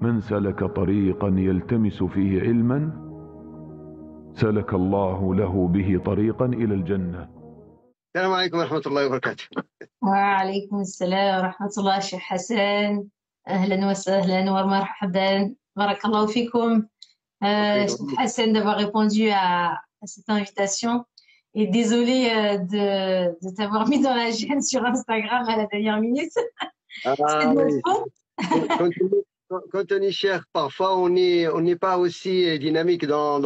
من سلك طريقا يلتمس فيه علما سلك الله له به طريقا إلى الجنة. السلام عليكم ورحمة الله وبركاته. وعليكم السلام ورحمة الله شيخ حسن. أهلا وسهلا ومرحبا. بارك الله فيكم. Cheikh Hassan d'avoir répondu à cette invitation et désolé de t'avoir mis dans la gêne sur Instagram à la dernière minute. C'est de notre faute. Quand on est cher, parfois on n'est pas aussi dynamique dans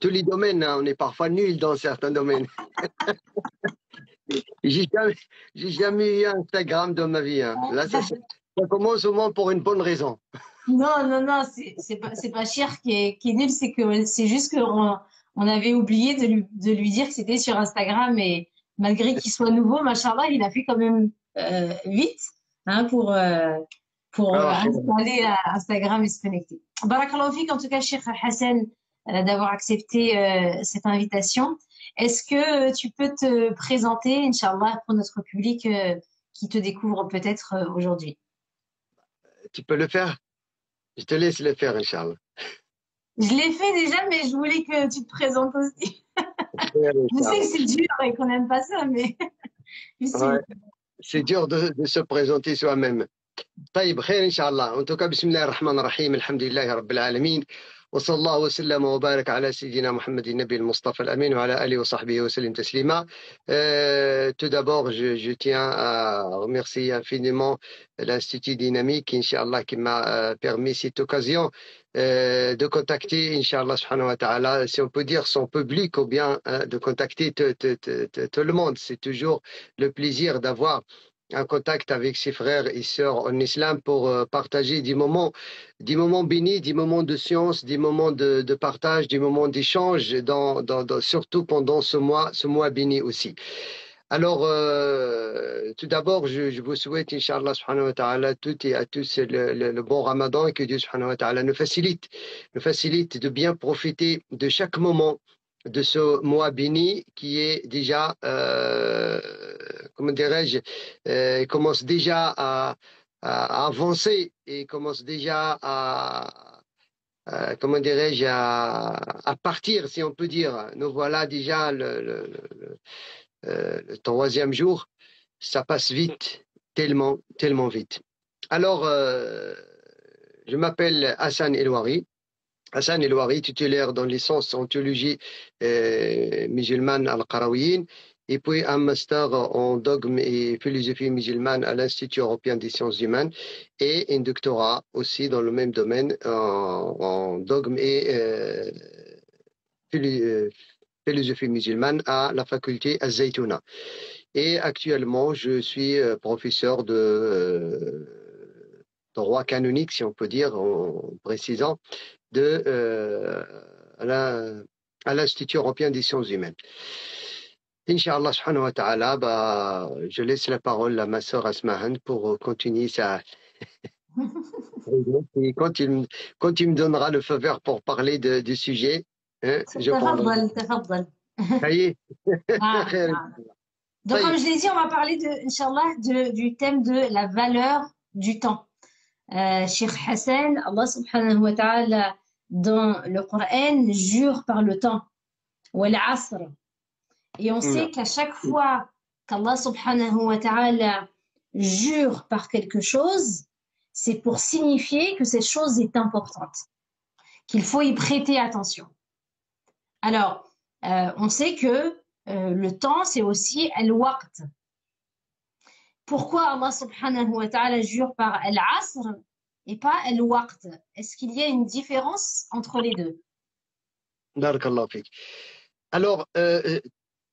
tous les domaines. Hein. On est parfois nul dans certains domaines. J'ai jamais eu Instagram dans ma vie. Hein. Là, ça commence au moins pour une bonne raison. Non, c'est pas Cher qui est nul, c'est juste qu'on avait oublié de lui dire que c'était sur Instagram et malgré qu'il soit nouveau, machallah, il a fait quand même vite hein, pour installer Instagram et se connecter. Barakallahu fik, en tout cas, Cheikh Hassan, d'avoir accepté cette invitation. Est-ce que tu peux te présenter, Inch'Allah, pour notre public qui te découvre peut-être aujourd'hui? Tu peux le faire? Je te laisse le faire, Inch'Allah. Je l'ai fait déjà, mais je voulais que tu te présentes aussi. Je sais que c'est dur et qu'on n'aime pas ça, mais... Ouais, c'est dur de se présenter soi-même. طيب خير إن شاء الله. En tout cas, بسم الله الرحمن الرحيم. الحمد لله رب العالمين. وصلى الله وسلم وبارك على سيدنا محمد النبي المصطفى الأمين وعلى آله وصحبه وسلم تسليما. Tout d'abord, je tiens à remercier infiniment l'Institut Dynamique, Inch'Allah, qui m'a permis cette occasion de contacter, Inch'Allah, subhanahu wa ta'ala, si on peut dire son public, ou bien de contacter tout le monde. C'est toujours le plaisir d'avoir un contact avec ses frères et sœurs en islam pour partager des moments bénis, des moments de science, des moments de partage, des moments d'échange, surtout pendant ce mois béni aussi. Alors, tout d'abord, je vous souhaite, Inch'Allah, subhanahu wa ta'ala, toutes et à tous le bon Ramadan et que Dieu, subhanahu wa ta'ala, nous facilite de bien profiter de chaque moment de ce mois béni qui est déjà, comment dirais-je, commence déjà à avancer et commence déjà comment dirais-je, à partir, si on peut dire. Nous voilà déjà le troisième jour. Ça passe vite, tellement vite. Alors, je m'appelle Hassan Elouari. Hassan Elouari, titulaire dans licence en théologie musulmane al-Qarawiyyin, et puis un master en dogme et philosophie musulmane à l'Institut européen des sciences humaines, et un doctorat aussi dans le même domaine en dogme et philosophie musulmane à la faculté Al-Zaytouna. Et actuellement, je suis professeur de droit canonique, si on peut dire, en précisant, à l'Institut européen des sciences humaines. Inch'Allah subhanahu wa ta'ala, je laisse la parole à ma sœur Asmahan pour continuer sa... Et quand il me donnera le feu vert pour parler du sujet, hein, je prendrai. Ça y est. Donc, comme je l'ai dit, on va parler, Inch'Allah, du thème de la valeur du temps. Cheikh Hassan, Allah subhanahu wa ta'ala, dans le Coran, jure par le temps. Wal-asr. Et on sait qu'à chaque fois qu'Allah subhanahu wa ta'ala jure par quelque chose, c'est pour signifier que cette chose est importante, qu'il faut y prêter attention. Alors, on sait que le temps, c'est aussi al-waqt. Pourquoi Allah subhanahu wa ta'ala jure par al-asr et pas al-waqt? Est-ce qu'il y a une différence entre les deux? Barakallahu fik. Alors,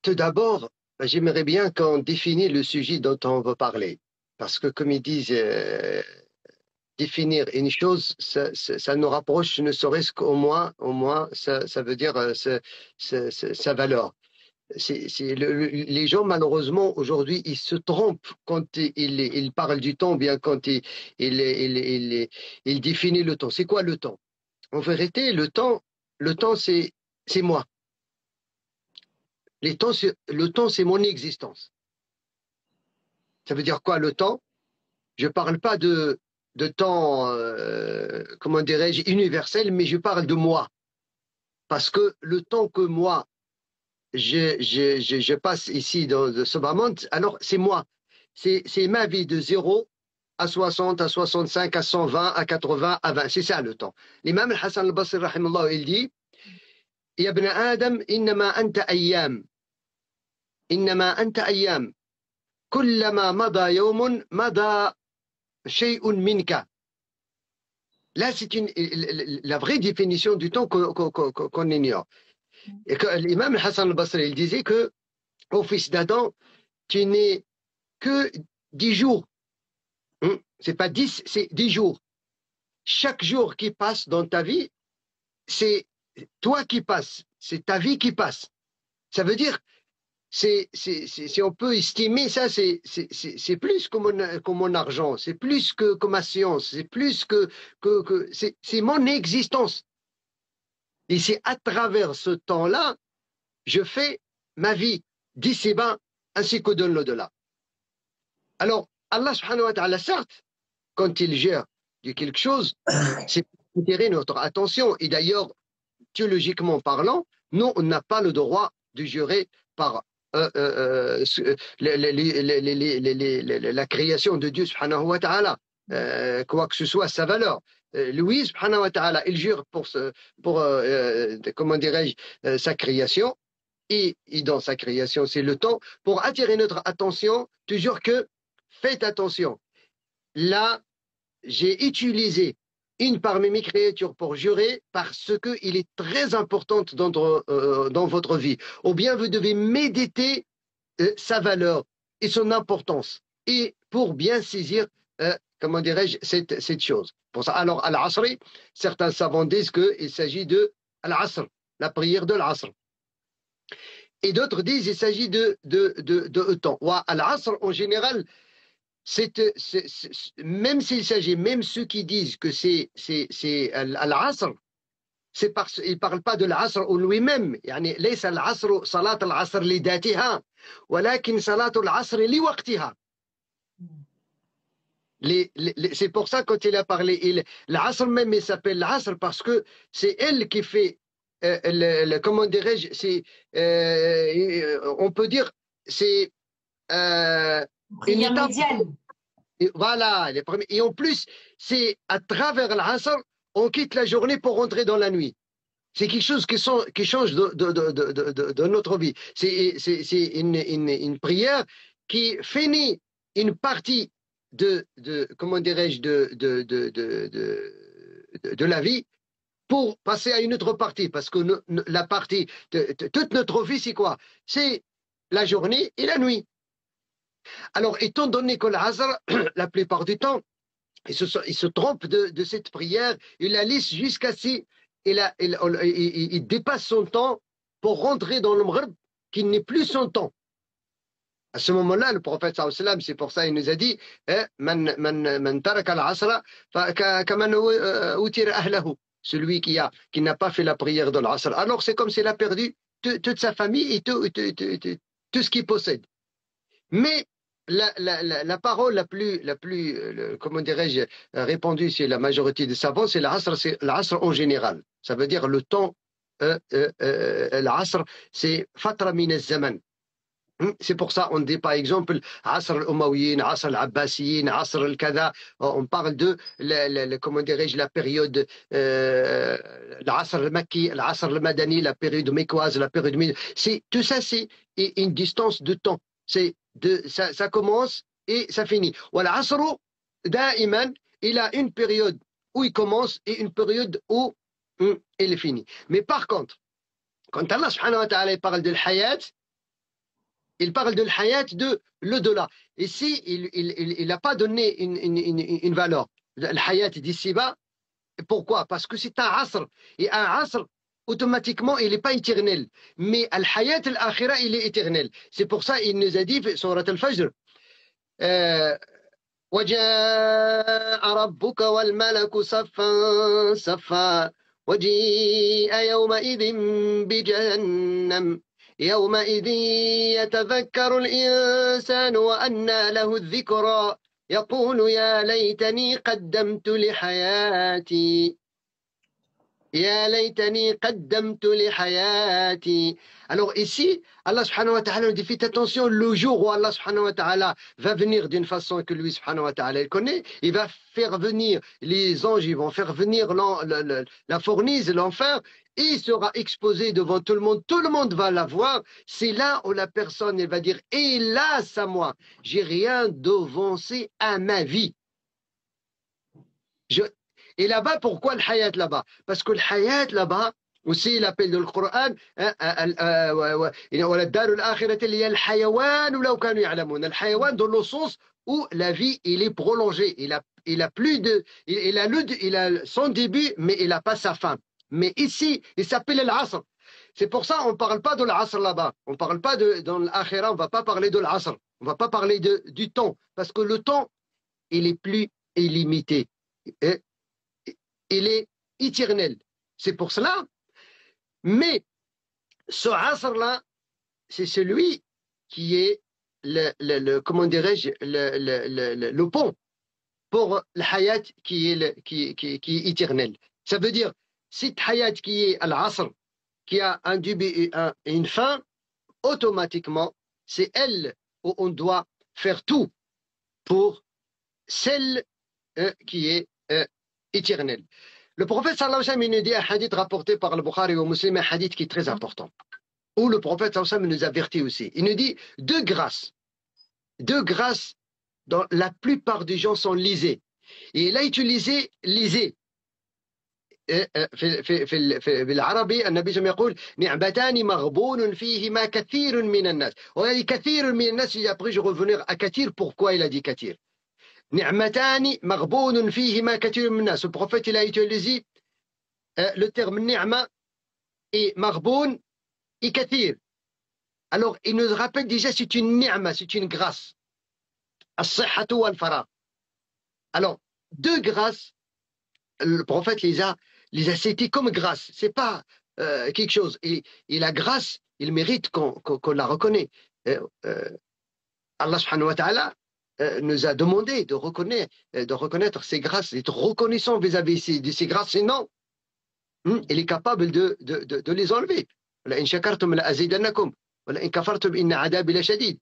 tout d'abord, j'aimerais bien qu'on définisse le sujet dont on veut parler. Parce que, comme ils disent, définir une chose, ça nous rapproche, ne serait-ce qu'au moins, ça veut dire sa valeur. Les gens, malheureusement, aujourd'hui, ils se trompent quand ils parlent du temps, bien quand ils définissent le temps. C'est quoi le temps? En vérité, le temps, c'est moi. Le temps, c'est mon existence. Ça veut dire quoi, le temps? Je ne parle pas de comment dirais-je, universel, mais je parle de moi. Parce que le temps que moi, je passe ici dans ce moment, alors c'est moi. C'est ma vie de 0 à 60, à 65, à 120, à 80, à 20. C'est ça le temps. L'imam Hassan al-Basri, rahimahullah, il dit Ya ibn Adam, innama anta ayyam. Innama anta ayyam. Kullama mada yawmun, mada shay'un minka. Là, c'est la vraie définition du temps qu'on ignore. Et que l'imam Hassan al-Basri, il disait que, au fils d'Adam, tu n'es que 10 jours. C'est pas 10, c'est 10 jours. Chaque jour qui passe dans ta vie, c'est toi qui passes, c'est ta vie qui passe. Ça veut dire, si on peut estimer ça, c'est plus que mon argent, c'est plus que ma science, c'est plus c'est mon existence. Et c'est à travers ce temps-là, je fais ma vie d'ici-bas ainsi que de l'au-delà. Alors, Allah subhanahu wa ta'ala, certes, quand il gère de quelque chose, c'est pour attirer notre attention. Et d'ailleurs, théologiquement parlant, nous, on n'a pas le droit de jurer par la création de Dieu subhanahu wa ta'ala, quoi que ce soit sa valeur. Lui subhanahu wa ta'ala, il jure pour comment dirais-je, sa création, et dans sa création, c'est le temps, pour attirer notre attention, toujours que, faites attention, là, j'ai utilisé une parmi mes créatures pour jurer parce qu'il est très important dans votre vie. Ou bien vous devez méditer sa valeur et son importance, et pour bien saisir, comment dirais-je, cette chose. Pour ça, alors, Al-Asri, certains savants disent qu'il s'agit de Al-Asr, la prière de l'Asr. Et d'autres disent qu'il s'agit de temps. Al-Asr, en général, même s'il s'agit, même ceux qui disent que c'est Al-Asr, c'est parce qu'ils ne parlent pas de l'Asr en lui-même. يعني ليس العصر صلاة العصر لذاتها ولكن صلاة العصر لوقتها. C'est pour ça quand il a parlé, l'Asr même, il s'appelle l'Asr parce que c'est elle qui fait, comment dirais-je, on peut dire, c'est une étape. Voilà, et en plus, c'est à travers l'Asr, on quitte la journée pour rentrer dans la nuit. C'est quelque chose qui change de notre vie. C'est une prière qui finit une partie comment dirais-je, de la vie pour passer à une autre partie. Parce que la partie, toute notre vie, c'est quoi? C'est la journée et la nuit. Alors, étant donné que l'Asr, la plupart du temps, il se trompe de cette prière, il la lisse jusqu'à si il dépasse son temps pour rentrer dans le Maghrib, qui n'est plus son temps. À ce moment-là, le prophète sallallahu alayhi wa sallam, c'est pour ça il nous a dit celui qui n'a pas fait la prière de l'Asr. Alors c'est comme s'il a perdu toute sa famille et tout ce qu'il possède. Mais la parole la plus comment dirais-je, répandue chez la majorité des savants, c'est l'Asr en général. Ça veut dire le temps, l'Asr, c'est fatra min al-zaman. C'est pour ça on dit par exemple Asr al-Umayyin, Asr al-Abbasiyin, Asr al-Kada. On parle de comment dirais-je, la période l'Asr al-Makki, l'Asr al-Madani, la période mécoise, la période tout ça, c'est une distance de temps. Ça commence et ça finit. L'Asr, da'iman, il a une période où il commence et une période où il finit. Mais par contre, quand Allah subhanahu wa ta'ala parle de l'hayat, il parle de l'hayat de l'au-delà. Ici, il n'a pas donné une valeur. L'hayat d'ici-bas, pourquoi? Parce que c'est un asr. Et un asr, automatiquement, il n'est pas éternel. Mais al-hayat al-akhira, il est éternel. C'est pour ça qu'il nous a dit, surat al-Fajr, وَجَاءَ رَبُّكَ وَالْمَلَكُ صَفًّا صَفًّا وَجِيءَ يَوْمَئِذٍ بِجَهَنَّمَ يومئذ يتذكر الإنسان وأنى له الذكرى يقول يا ليتني قدمت لحياتي يا ليتني قدمت لحياتي. Alors ici, Allah subhanahu wa ta'ala nous dit faites attention, le jour où Allah subhanahu wa ta'ala va venir d'une façon que lui subhanahu wa ta'ala il connaît, il va faire venir les anges, ils vont faire venir la fournaise, l'enfer, et il sera exposé devant tout le monde va la voir. C'est là où la personne elle va dire hélas à moi, j'ai rien devancé à ma vie. Et là-bas, pourquoi le hayat là-bas? Parce que le hayat là-bas, aussi l'appel de le Coran, dans le sens où la vie, il est prolongé. Il a son début, mais il n'a pas sa fin. Mais ici, il s'appelle l'Asr. C'est pour ça qu'on ne parle pas de l'Asr là-bas. On ne parle pas dans l'Akhira, on ne va pas parler de l'Asr. On ne va pas parler du temps. Parce que le temps, il est plus illimité. Il est éternel. C'est pour cela. Mais ce asr-là, c'est celui qui est comment dirais-je, le pont pour le hayat qui est éternel. Ça veut dire, cette hayat qui est al-asr, qui a un début et une fin, automatiquement, c'est elle où on doit faire tout pour celle qui est éternelle. Le prophète sallallahu alayhi wa sallam nous dit un hadith rapporté par le Bukhari ou Muslim, un hadith qui est très important, où le prophète sallallahu alayhi wa sallam nous avertit aussi. Il nous dit deux grâces dont la plupart des gens sont lisées. Et il a utilisé lisées. في العربي النبي صلى الله عليه وسلم يقول نعمتان مغبون فيهما كثير من الناس. وهذه كثير من الناس, et après je vais revenir à kathir, pourquoi il a dit kathir. نعمتان مغبون فيهما كثير من الناس. Le prophète il a utilisé le terme ni'ma et maghboun et kathir. Alors il nous rappelle déjà c'est une ni'ma, c'est une grâce. As-sihhatu wal-faragh. Alors deux grâces, le prophète les a cités comme grâce. C'est pas quelque chose. Et la grâce, il mérite qu'on la reconnaisse. Allah subhanahu wa ta'ala nous a demandé de reconnaître ces grâces, d'être reconnaissant vis-à-vis de ces grâces, sinon il est capable de les enlever. لئن شكرتم لأزيدنكم ولئن كفرتم إن عذابي لشديد.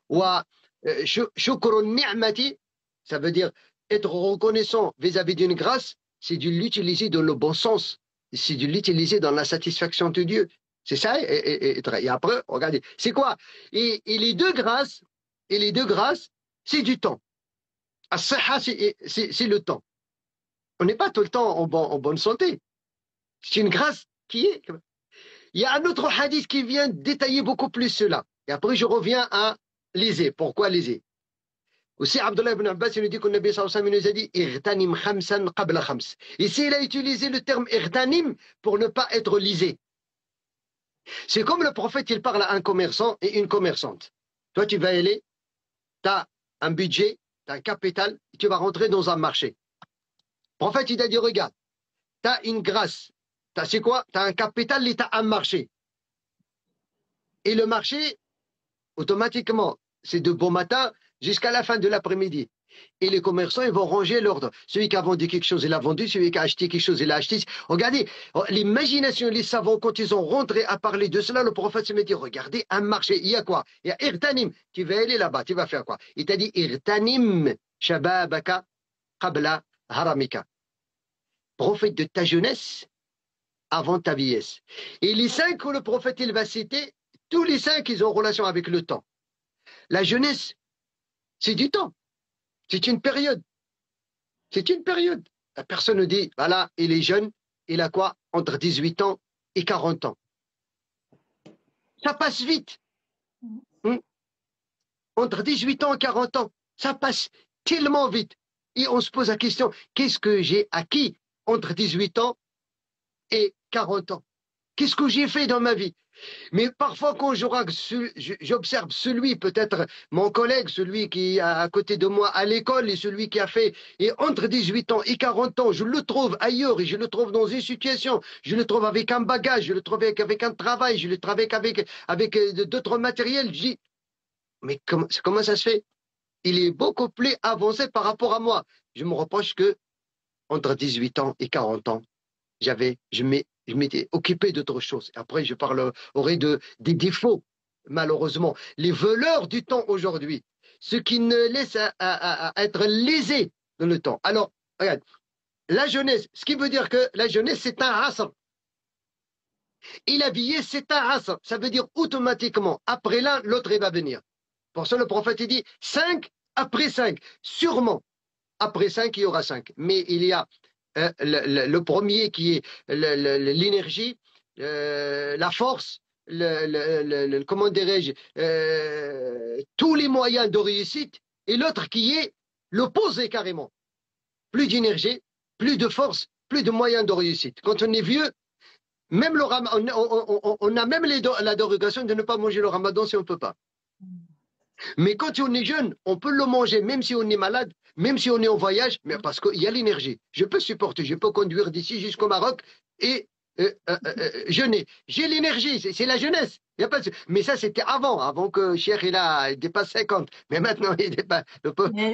وشكر النعمة, ça veut dire être reconnaissant vis-à-vis d'une grâce, c'est de l'utiliser dans le bon sens, c'est de l'utiliser dans la satisfaction de Dieu. C'est ça. Et après, regardez, c'est quoi? Et les deux grâces, c'est du temps. As-sihha, c'est le temps. On n'est pas tout le temps en bonne santé. C'est une grâce qui est... Il y a un autre hadith qui vient détailler beaucoup plus cela. Et après, je reviens à liser. Pourquoi liser? Aussi, Abdullah ibn Abbas, il nous dit que le Nabi sallallahu alayhi wa sallam nous a dit Irtanim khamsan qabla khams. Ici, il a utilisé le terme irtanim pour ne pas être lisé. C'est comme le prophète, il parle à un commerçant et une commerçante. Toi, tu vas aller, tu as un budget, tu as un capital, tu vas rentrer dans un marché. Le prophète, il a dit, regarde, tu as une grâce. C'est quoi? Tu as un capital et tu as un marché. Et le marché, automatiquement, c'est de bon matin jusqu'à la fin de l'après-midi. Et les commerçants, ils vont ranger l'ordre. Celui qui a vendu quelque chose, il a vendu. Celui qui a acheté quelque chose, il a acheté. Regardez, l'imagination, les savants, quand ils ont rentré à parler de cela, le prophète se met dit, regardez, un marché, il y a quoi? Il y a irtanim. Tu vas aller là-bas, tu vas faire quoi? Il t'a dit, irtanim shababaka qabla haramika. Profite de ta jeunesse avant ta vieillesse. Et les cinq que le prophète, il va citer, tous les cinq, ils ont relation avec le temps. La jeunesse, c'est du temps. C'est une période. C'est une période. La personne nous dit, voilà, il est jeune, il a quoi? Entre 18 ans et 40 ans. Ça passe vite. Entre 18 ans et 40 ans, ça passe tellement vite. Et on se pose la question, qu'est-ce que j'ai acquis entre 18 ans et 40 ans? Qu'est-ce que j'ai fait dans ma vie? Mais parfois, quand j'observe celui, peut-être mon collègue, celui qui est à côté de moi à l'école et celui qui a fait, et entre 18 ans et 40 ans, je le trouve ailleurs et je le trouve dans une situation, je le trouve avec un bagage, je le trouve avec un travail, je le trouve avec d'autres matériels. Je dis, mais comment ça se fait? il est beaucoup plus avancé par rapport à moi. Je me reproche que entre 18 ans et 40 ans, je m'étais occupé d'autre chose. Après, je parlerai des défauts, malheureusement. Les voleurs du temps aujourd'hui, ceux qui ne laissent à être lésés dans le temps. Alors, regarde, la jeunesse, ce qui veut dire que la jeunesse, c'est un asr. Et la vieillesse, c'est un asr. Ça veut dire automatiquement, après l'un, l'autre, il va venir. Pour ça, le prophète, il dit 5 après 5. Sûrement, après 5, il y aura 5. Mais il y a le premier qui est l'énergie, la force, comment dirais-je, tous les moyens de réussite, et l'autre qui est l'opposé carrément. Plus d'énergie, plus de force, plus de moyens de réussite. Quand on est vieux, même le on a même la dérogation de ne pas manger le ramadan si on ne peut pas. Mais quand on est jeune, on peut le manger, même si on est malade, même si on est en voyage, mais parce qu'il y a l'énergie. Je peux supporter, je peux conduire d'ici jusqu'au Maroc et jeûner. J'ai l'énergie, c'est la jeunesse. Y a pas de... Mais ça, c'était avant que Cheikh il dépasse 50. Mais maintenant, il dépasse. Le pauvre, il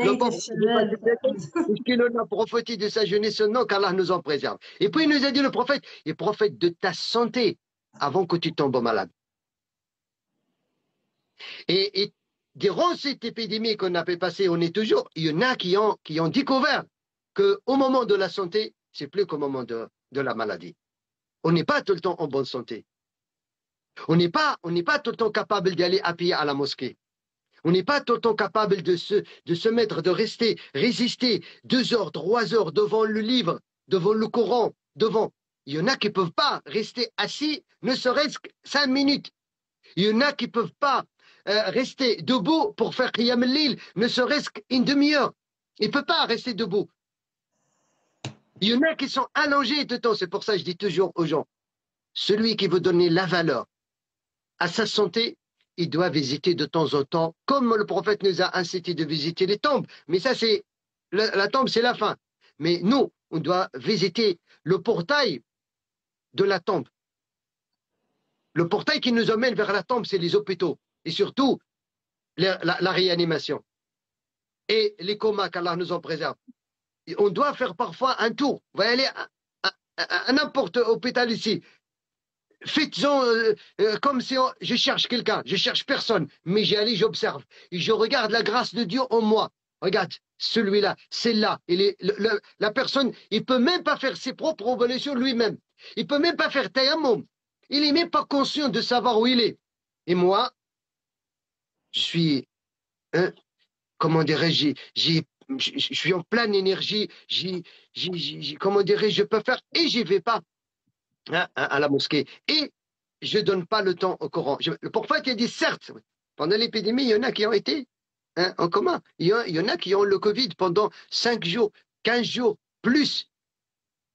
a profité de sa jeunesse, non, qu'Allah nous en préserve. Et puis, il nous a dit, le prophète, il profite de ta santé avant que tu tombes malade. Et durant cette épidémie qu'on a pu passer, il y en a qui ont découvert qu'au moment de la santé, c'est plus qu'au moment de la maladie. On n'est pas tout le temps en bonne santé. On n'est pas tout le temps capable d'aller à pied à la mosquée. On n'est pas tout le temps capable de se mettre, de résister 2 heures, 3 heures devant le livre, devant le Coran, devant. Il y en a qui ne peuvent pas rester assis, ne serait-ce que 5 minutes. Il y en a qui ne peuvent pas rester debout pour faire Qiyam al-Lil, ne serait-ce qu'une demi-heure. Il ne peut pas rester debout. Il y en a qui sont allongés de temps. C'est pour ça que je dis toujours aux gens, celui qui veut donner la valeur à sa santé, il doit visiter de temps en temps, comme le prophète nous a incité de visiter les tombes. Mais ça, c'est la tombe, c'est la fin. Mais nous, on doit visiter le portail de la tombe. Le portail qui nous emmène vers la tombe, c'est les hôpitaux. Et surtout, la réanimation. Et les comas qu'Allah nous en préserve. Et on doit faire parfois un tour. On va aller à n'importe hôpital ici. Faites-en comme si je cherche quelqu'un. Je cherche personne. Mais j'y allais, j'observe. Et je regarde la grâce de Dieu en moi. Regarde, celui-là, celle-là. La personne, il ne peut même pas faire ses propres révolutions lui-même. Il ne peut même pas faire tayammum. Il n'est même pas conscient de savoir où il est. Et moi, je suis, comment dirais-je, je suis en pleine énergie, comment dirais-je, je peux faire, et je ne vais pas à la mosquée. Et je ne donne pas le temps au Coran. Le prophète a dit, certes, pendant l'épidémie, il y en a qui ont été en commun. Il y en a qui ont le Covid pendant 5 jours, 15 jours, plus.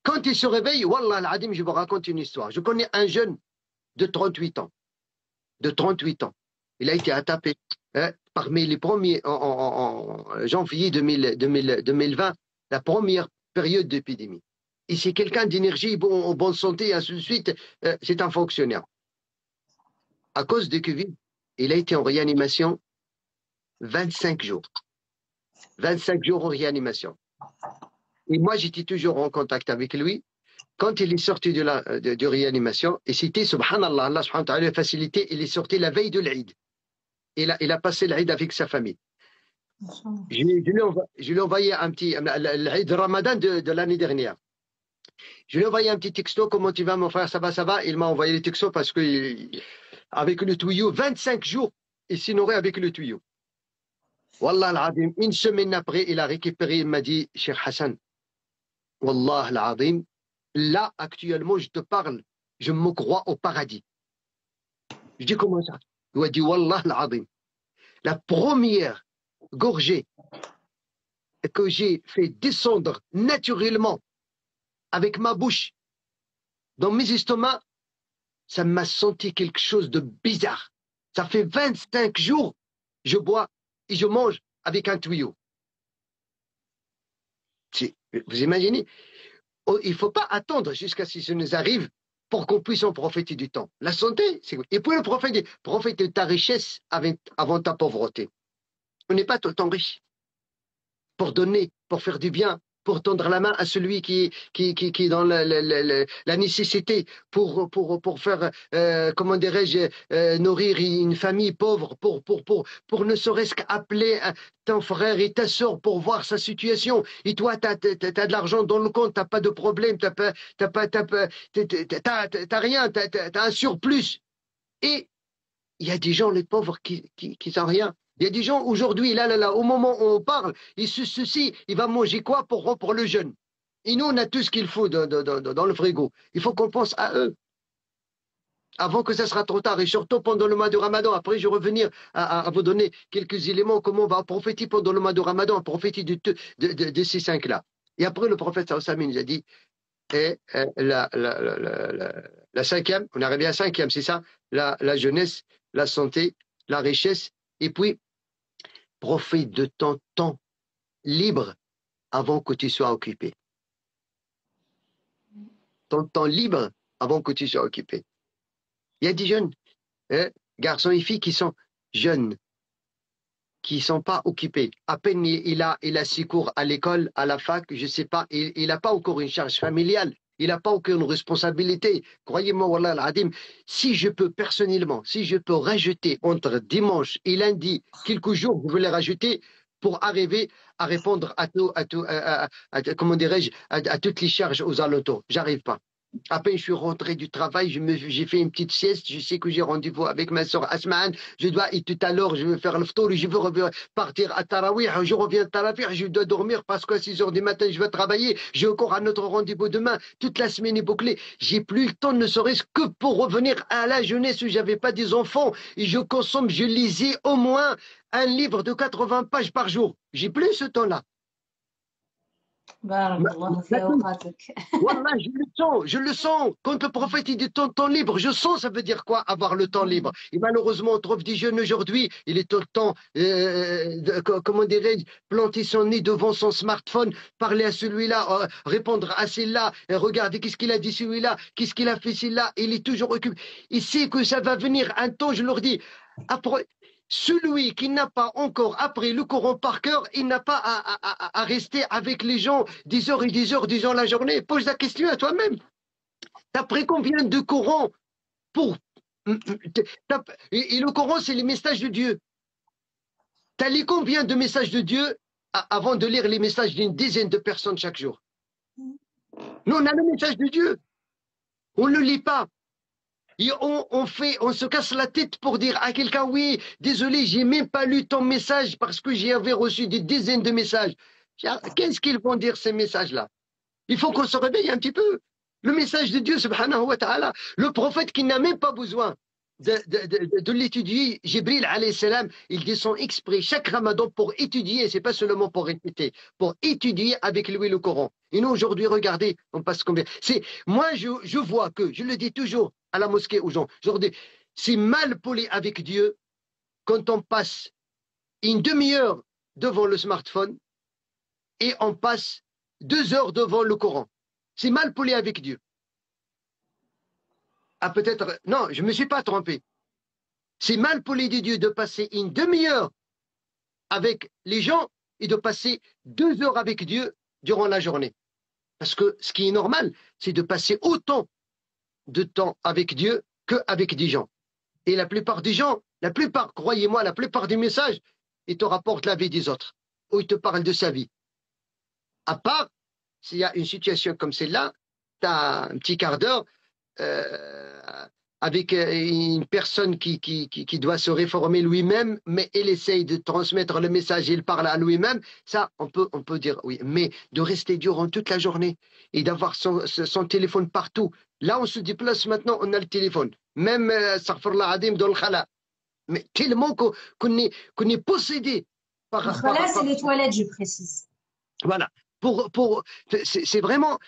Quand ils se réveillent, Wallah al-Adim, je vous raconte une histoire. Je connais un jeune de 38 ans. De 38 ans. Il a été attaqué parmi les premiers en janvier 2020, la première période d'épidémie. Et c'est quelqu'un d'énergie, en bonne santé, et ainsi de suite. C'est un fonctionnaire. À cause de Covid, il a été en réanimation 25 jours. 25 jours en réanimation. Et moi, j'étais toujours en contact avec lui. Quand il est sorti de réanimation, et c'était, subhanallah, Allah subhanahu wa ta'ala a facilité, il est sorti la veille de l'Aïd. Il a passé l'Aïd avec sa famille. Je lui ai envoyé un petit, l'Aïd de Ramadan de l'année dernière. Je lui ai envoyé un petit texto, comment tu vas mon frère, ça va, ça va. Il m'a envoyé le texto parce que avec le tuyau, 25 jours, il s'est nourri avec le tuyau. Wallah al-Adim, une semaine après, il a récupéré, il m'a dit, Cheikh Hassan, Wallah al-Adim, là, actuellement, je te parle, je me crois au paradis. Je dis, comment ça? Il m'a dit, Wallah al-Adim, la première gorgée que j'ai fait descendre naturellement avec ma bouche dans mes estomacs, ça m'a senti quelque chose de bizarre. Ça fait 25 jours, je bois et je mange avec un tuyau. Vous imaginez? Il ne faut pas attendre jusqu'à ce que ça nous arrive pour qu'on puisse en profiter du temps. La santé, c'est... Et puis le prophète dit, profite de ta richesse avant ta pauvreté. On n'est pas tout le temps riche. pour donner, pour faire du bien, pour tendre la main à celui qui est dans la nécessité, pour faire, comment dirais-je, nourrir une famille pauvre, pour ne serait-ce qu'appeler ton frère et ta soeur pour voir sa situation. Et toi, tu as de l'argent dans le compte, tu n'as pas de problème, tu n'as rien, tu as un surplus. Et il y a des gens, les pauvres, qui n'ont rien. Il y a des gens aujourd'hui, là, au moment où on parle, ceci, il va manger quoi pour le jeûne? Et nous, on a tout ce qu'il faut dans le frigo. Il faut qu'on pense à eux avant que ça sera trop tard. Et surtout pendant le mois de Ramadan. Après, je vais revenir à vous donner quelques éléments, comment on va profiter pendant le mois de Ramadan, profiter de ces 5-là. Et après, le prophète sallallahu nous a dit, la 5e, on est arrivé à 5e, c'est ça? La jeunesse, la santé, la richesse, et puis profite de ton temps libre avant que tu sois occupé. Ton temps libre avant que tu sois occupé. Il y a des jeunes, garçons et filles qui sont jeunes, qui ne sont pas occupés. À peine il a 6 cours à l'école, à la fac, je ne sais pas, il n'a pas encore une charge familiale. Il n'a pas aucune responsabilité. Croyez-moi, wallah al-adim, si je peux personnellement, si je peux rajouter entre dimanche et lundi quelques jours, je veux les rajouter pour arriver à répondre comment dirais-je, à toutes les charges aux alentours. J'arrive pas. À peine je suis rentré du travail, j'ai fait une petite sieste, je sais que j'ai rendez-vous avec ma soeur Asman, je dois, et tout à l'heure, je vais faire le ftour, je veux partir à Tarawih, je reviens de Tarawih, je dois dormir parce qu'à 6 heures du matin, je vais travailler, j'ai encore un autre rendez-vous demain, toute la semaine est bouclée, j'ai plus le temps, ne serait-ce que pour revenir à la jeunesse où j'avais pas des enfants, et je lisais au moins un livre de 80 pages par jour. J'ai plus ce temps-là. Wallah, je le sens. Quand le prophète dit du temps libre, je sens, ça veut dire quoi, avoir le temps libre. Et malheureusement, on trouve des jeunes aujourd'hui, il est tout le temps, comment dirais-je, planter son nez devant son smartphone, parler à celui-là, répondre à celui-là, regarder qu'est-ce qu'il a dit celui-là, qu'est-ce qu'il a fait celui-là, il est toujours occupé. Il sait que ça va venir un temps, je leur dis, après. Celui qui n'a pas encore appris le Coran par cœur, il n'a pas à rester avec les gens des heures et des heures durant la journée. Pose la question à toi-même. Tu as pris combien de Coran et le Coran, c'est les messages de Dieu. Tu as lu combien de messages de Dieu avant de lire les messages d'une dizaine de personnes chaque jour? Nous, on a le message de Dieu. On ne le lit pas. Et on se casse la tête pour dire à quelqu'un, oui, désolé, j'ai même pas lu ton message parce que j'avais reçu des dizaines de messages. Qu'est-ce qu'ils vont dire ces messages-là? Il faut qu'on se réveille un petit peu. Le message de Dieu, subhanahu wa ta'ala, le prophète qui n'a même pas besoin de l'étudier, Jibril alayhi salam, il descend exprès chaque ramadan pour étudier, c'est pas seulement pour répéter, pour étudier avec lui le Coran. Et nous aujourd'hui, regardez, on passe combien. Moi je vois que, je le dis toujours à la mosquée aux gens, aujourd'hui, c'est mal poli avec Dieu quand on passe une demi-heure devant le smartphone et on passe 2 heures devant le Coran. C'est mal poli avec Dieu. Ah, peut-être, non, je ne me suis pas trompé. C'est mal poli de Dieu de passer une demi-heure avec les gens et de passer 2 heures avec Dieu durant la journée. Parce que ce qui est normal, c'est de passer autant de temps avec Dieu qu'avec des gens. Et la plupart des gens, croyez-moi, la plupart des messages, ils te rapportent la vie des autres, ou ils te parlent de sa vie. À part, s'il y a une situation comme celle-là, tu as un petit quart d'heure, avec une personne qui doit se réformer lui-même, mais il essaye de transmettre le message, il parle à lui-même, ça, on peut dire oui. Mais de rester durant toute la journée et d'avoir son téléphone partout, là on se déplace maintenant, on a le téléphone, même Astaghfirullah Adim dans le khala. Mais tellement qu'on est possédé par... Le khala, c'est les toilettes, je précise. Voilà. C'est vraiment...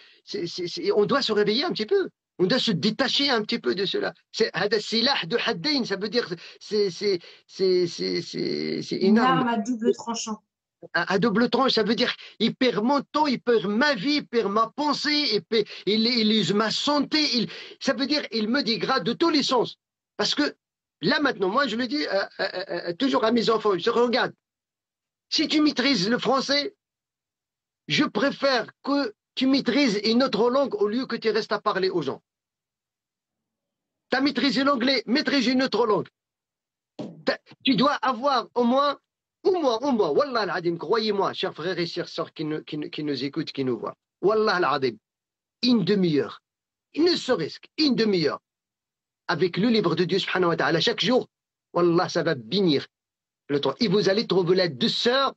on doit se réveiller un petit peu. On doit se détacher un petit peu de cela. C'est silah de haddain, ça veut dire c'est une arme à double tranchant. À double tranchant, ça veut dire il perd mon temps, il perd ma vie, il perd ma pensée, il use ma santé. Ça veut dire il me dégrade de tous les sens. Parce que là maintenant, moi je le dis toujours à mes enfants, je regarde. Si tu maîtrises le français, je préfère que tu maîtrises une autre langue au lieu que tu restes à parler aux gens. Tu as maîtrisé l'anglais, maîtrise une autre langue. Tu dois avoir au moins, Wallah al-Adim, croyez-moi, chers frères et chères sœurs qui nous écoutent, qui nous voient, Wallah al-Adim, une demi-heure, ne serait-ce qu'une demi-heure, avec le livre de Dieu subhanahu wa ta'ala, chaque jour, Wallah, ça va bénir le temps. Et vous allez trouver la douceur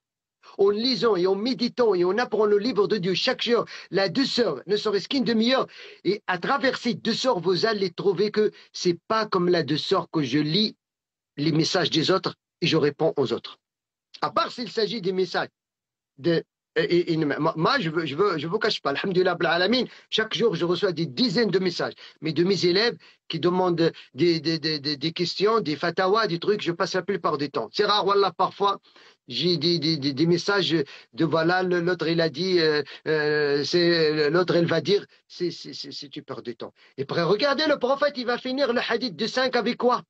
en lisant et en méditant et en apprenant le livre de Dieu chaque jour, la douceur, ne serait-ce qu'une demi-heure. Et à travers ces douceurs, vous allez trouver que c'est pas comme la douceur que je lis les messages des autres et je réponds aux autres. À part s'il s'agit des messages de moi, je vous cache pas, alhamdoulilah alamin, chaque jour je reçois des dizaines de messages, mais de mes élèves qui demandent des questions, des fatawas, des trucs, je passe la plupart du temps. C'est rare, wallah, parfois j'ai des messages de voilà, l'autre il a dit, l'autre elle va dire, c'est tu perds du temps. Et après, regardez, le prophète il va finir le hadith de 5 avec quoi?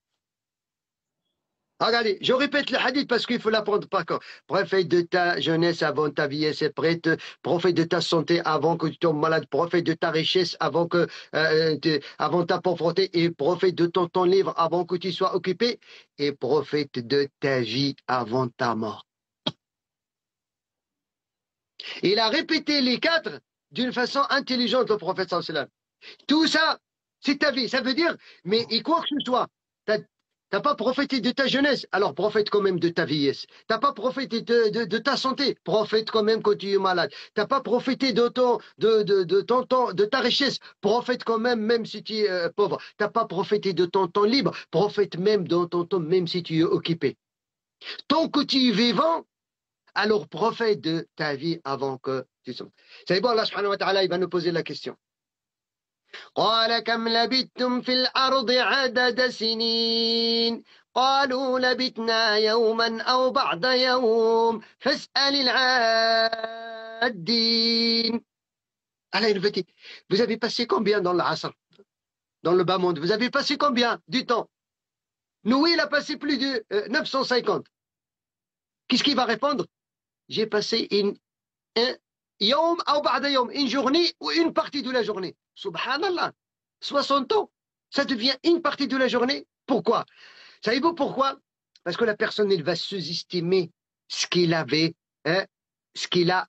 Regardez, je répète le hadith parce qu'il faut l'apprendre par cœur. Profite de ta jeunesse avant ta vieillesse est prête. Profite de ta santé avant que tu tombes malade. Profite de ta richesse avant ta pauvreté. Et profite de ton temps libre avant que tu sois occupé. Et profite de ta vie avant ta mort. Il a répété les 4 d'une façon intelligente, le prophète sallallahu alayhi wa sallam. Tout ça, c'est ta vie. Ça veut dire, mais et quoi que ce soit, t'as pas profité de ta jeunesse, alors profite quand même de ta vieillesse. T'as pas profité de ta santé, profite quand même quand tu es malade. T'as pas profité de ton temps, de ta richesse, profite quand même si tu es pauvre. T'as pas profité de ton temps libre, profite même de ton temps, même si tu es occupé. Tant que tu es vivant, alors profite de ta vie avant que tu sois. C'est bon, Allah subhanahu wa ta'ala, il va nous poser la question. قال كم لبثتم في الأرض عدد سنين قالوا لبثنا يوما أو بعض يوم فاسأل العادين. Allah il nous dit, vous avez passé combien dans l'Asr, dans le bas monde? Vous avez passé combien du temps? Nous, il a passé plus de 950. Qu'est-ce qu'il va répondre? J'ai passé une journée ou une partie de la journée. Subhanallah, 60 ans, ça devient une partie de la journée. Pourquoi? Savez-vous pourquoi? Parce que la personne, elle va sous-estimer ce qu'il avait, ce qu'il a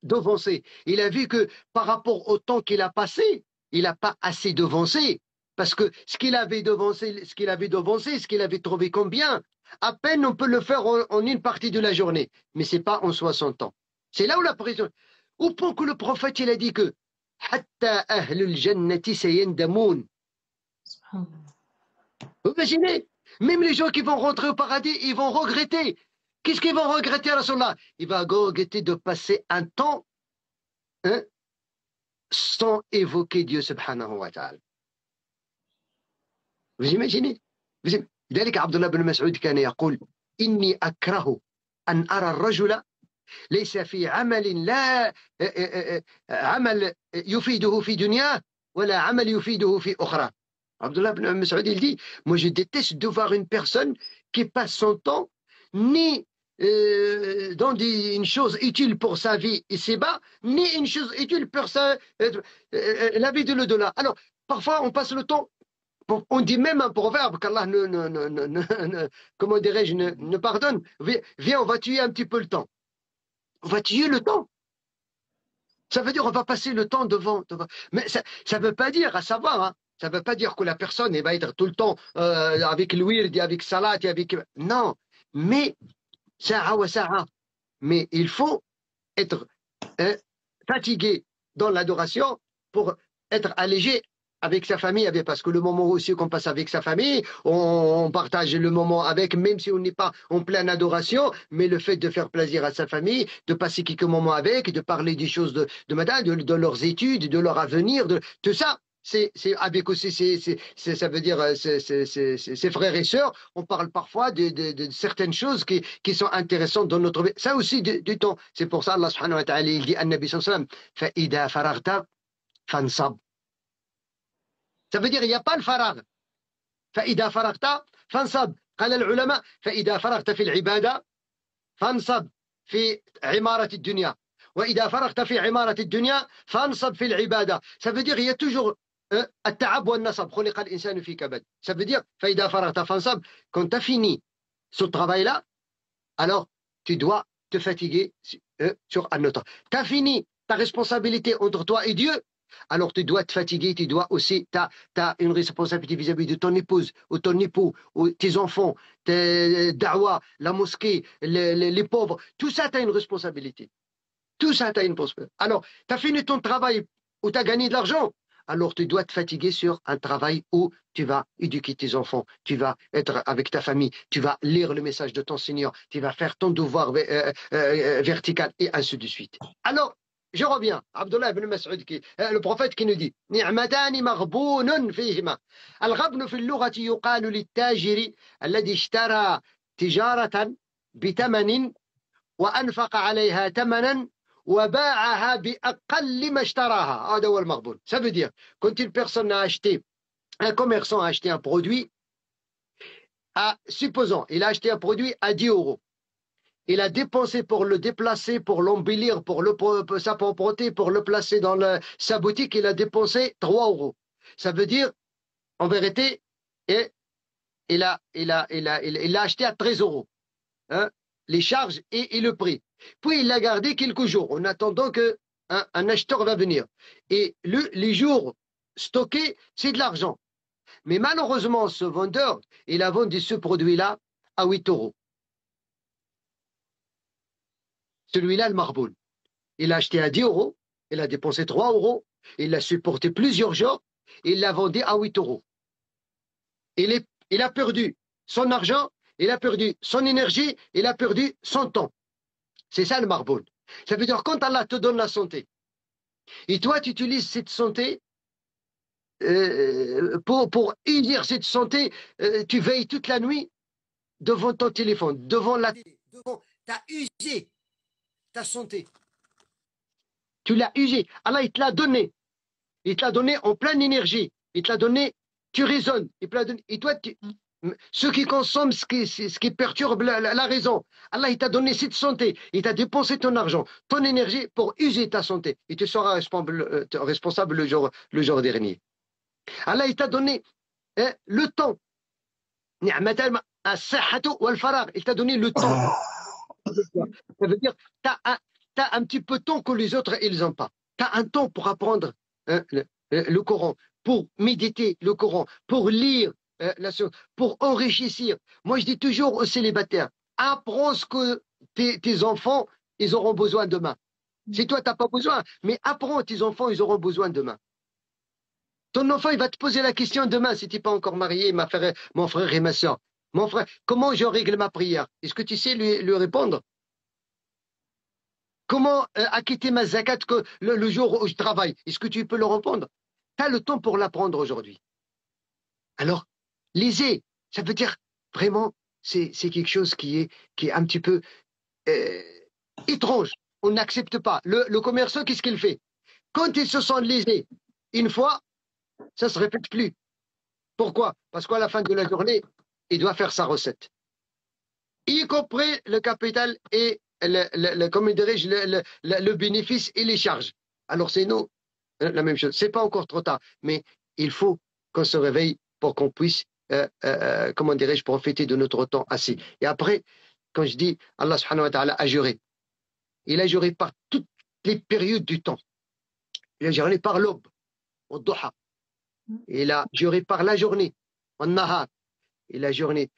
devancé. Il a vu que par rapport au temps qu'il a passé, il n'a pas assez devancé. Parce que ce qu'il avait devancé, ce qu'il avait trouvé combien, à peine on peut le faire en une partie de la journée. Mais ce n'est pas en 60 ans. C'est là où la prison. Au point que le prophète, il a dit que vous imaginez, même les gens qui vont rentrer au paradis, ils vont regretter. Qu'est-ce qu'ils vont regretter, Rasulallah? Ils vont regretter de passer un temps sans évoquer Dieu subhanahu wa ta'ala. Vous imaginez? ذلك عبد الله بن مسعود كان يقول إني أكره أن أرى الرجل ليس في عمل لا عمل يفيده في دنياه ولا عمل يفيده في أخرى. Abdullah ibn Mas'ud, il dit, moi je déteste de voir une personne qui passe son temps ni dans une chose utile pour sa vie ici-bas, ni une chose utile pour la vie de l'au-delà. Alors, parfois on passe le temps, on dit même un proverbe qu'Allah comment dirais-je, ne pardonne. Viens, on va tuer un petit peu le temps. On va tuer le temps. Ça veut dire on va passer le temps devant. Mais ça ne veut pas dire, à savoir, hein, ça ne veut pas dire que la personne elle va être tout le temps avec le wird, avec salat, avec... Non, mais sa'a wa sa'a. Mais il faut être fatigué dans l'adoration pour être allégé avec sa famille, parce que le moment aussi qu'on passe avec sa famille, on partage le moment avec, même si on n'est pas en pleine adoration, mais le fait de faire plaisir à sa famille, de passer quelques moments avec, de parler des choses de madame, de leurs études, de leur avenir, de tout ça, c'est avec aussi, ça veut dire ses frères et sœurs, on parle parfois de certaines choses qui sont intéressantes dans notre vie. Ça aussi du temps. C'est pour ça Allah subhanahu wa ta'ala, il dit à Nabi sallallahu alayhi wa sallam, فَإِذَا فَرَغْتَ فَانْصَبْ. Ça veut dire il n'y a pas le faragh. فإذا فرغت فانصب. قال العلماء فإذا فرغت في العبادة فانصب في عمارة الدنيا وإذا فرغت في عمارة الدنيا فانصب في العبادة. Ça veut dire il y a toujours التعب والنصب. خلق الإنسان في كبد. Ça veut dire فإذا فرغت فانصب. Quand tu as fini ce travail-là, alors tu dois te fatiguer sur un autre. Tu as fini ta responsabilité entre toi et Dieu, alors tu dois te fatiguer, tu dois aussi, tu as une responsabilité vis-à-vis de ton épouse, ou ton époux, ou tes enfants, tes da'wa, la mosquée, les pauvres, tout ça, tu as une responsabilité. Tout ça, tu as une responsabilité. Alors, tu as fini ton travail où tu as gagné de l'argent, alors tu dois te fatiguer sur un travail où tu vas éduquer tes enfants, tu vas être avec ta famille, tu vas lire le message de ton Seigneur, tu vas faire ton devoir vertical, et ainsi de suite. Alors, je reviens, Abdullah ibn Mas'ud, le prophète qui nous dit نعمتان مغبون فيهما الغبن في اللغة يقال للتاجر الذي اشترى تجارة بثمن وأنفق عليها ثمنا وباعها بأقل ما اشتراها. هذا هو المغبون. Ça veut dire quand une personne a acheté, un commerçant a acheté un produit supposons il a acheté un produit à 10 euros. Il a dépensé pour le déplacer, pour l'embellir, pour sa propreté, pour le placer dans sa boutique, il a dépensé 3 euros. Ça veut dire, en vérité, il a acheté à 13 euros. Hein, les charges et le prix. Puis il l'a gardé quelques jours en attendant qu'un acheteur va venir. Et les jours stockés, c'est de l'argent. Mais malheureusement, ce vendeur, il a vendu ce produit-là à 8 euros. Celui-là, le marboul. Il a acheté à 10 euros, il a dépensé 3 euros, il l'a supporté plusieurs jours, il l'a vendu à 8 euros. Il a perdu son argent, il a perdu son énergie, il a perdu son temps. C'est ça le marboul. Ça veut dire quand Allah te donne la santé, et toi tu utilises cette santé pour unir cette santé, tu veilles toute la nuit devant ton téléphone, devant la télé, tu as usé ta santé. Tu l'as usé. Allah, il te l'a donné. Il te l'a donné en pleine énergie. Il te l'a donné, tu raisonnes. Il te l'a donné. Et toi, ce qui consomme, ce qui perturbe la raison. Allah, il t'a donné cette santé. Il t'a dépensé ton argent, ton énergie pour user ta santé. Et tu seras responsable le jour dernier. Allah, il t'a donné le temps. Il t'a donné le temps. Ça veut dire tu as un petit peu de temps que les autres, ils n'ont pas. Tu as un temps pour apprendre le Coran, pour méditer le Coran, pour lire la science, pour enrichir. Moi, je dis toujours aux célibataires, apprends ce que tes enfants, ils auront besoin demain. Si toi, tu n'as pas besoin, mais apprends, tes enfants, ils auront besoin demain. Ton enfant, il va te poser la question demain, si tu n'es pas encore marié, mon frère et ma soeur. Mon frère, comment je règle ma prière? Est-ce que tu sais lui répondre? Comment acquitter ma zakat le jour où je travaille? Est-ce que tu peux le répondre? Tu as le temps pour l'apprendre aujourd'hui. Alors, lisez. Ça veut dire, vraiment, c'est quelque chose qui est un petit peu étrange. On n'accepte pas. Le commerçant, qu'est-ce qu'il fait? Quand il se sent lésé une fois, ça ne se répète plus. Pourquoi? Parce qu'à la fin de la journée, il doit faire sa recette. Y compris le capital et comment dirais-je, le bénéfice et les charges. Alors c'est nous, la même chose. C'est pas encore trop tard, mais il faut qu'on se réveille pour qu'on puisse, comment dirais-je, profiter de notre temps assis. Et après, quand je dis Allah subhanahu wa ta'ala a juré, il a juré par toutes les périodes du temps. Il a juré par l'aube, au duha. Il a juré par la journée, au nahar. Il a juré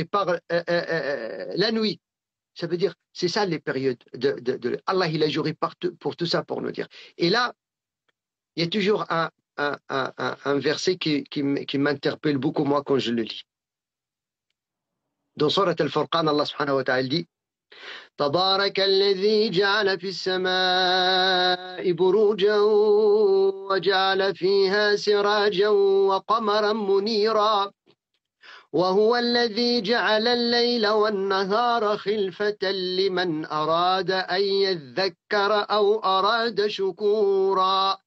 par la nuit. Ça veut dire, c'est ça les périodes Allah, il a juré pour tout ça pour nous dire. Et là, il y a toujours un verset qui m'interpelle beaucoup, moi, quand je le lis. Dans Surat Al-Furqan, Allah subhanahu wa ta'ala dit تبارك الذي جعل في السماء بروجا وجعل فيها سراجا وقمرا منيرا وهو الذي جعل الليل والنهار خلفة لمن أراد أن يذكر أو أراد شكورا.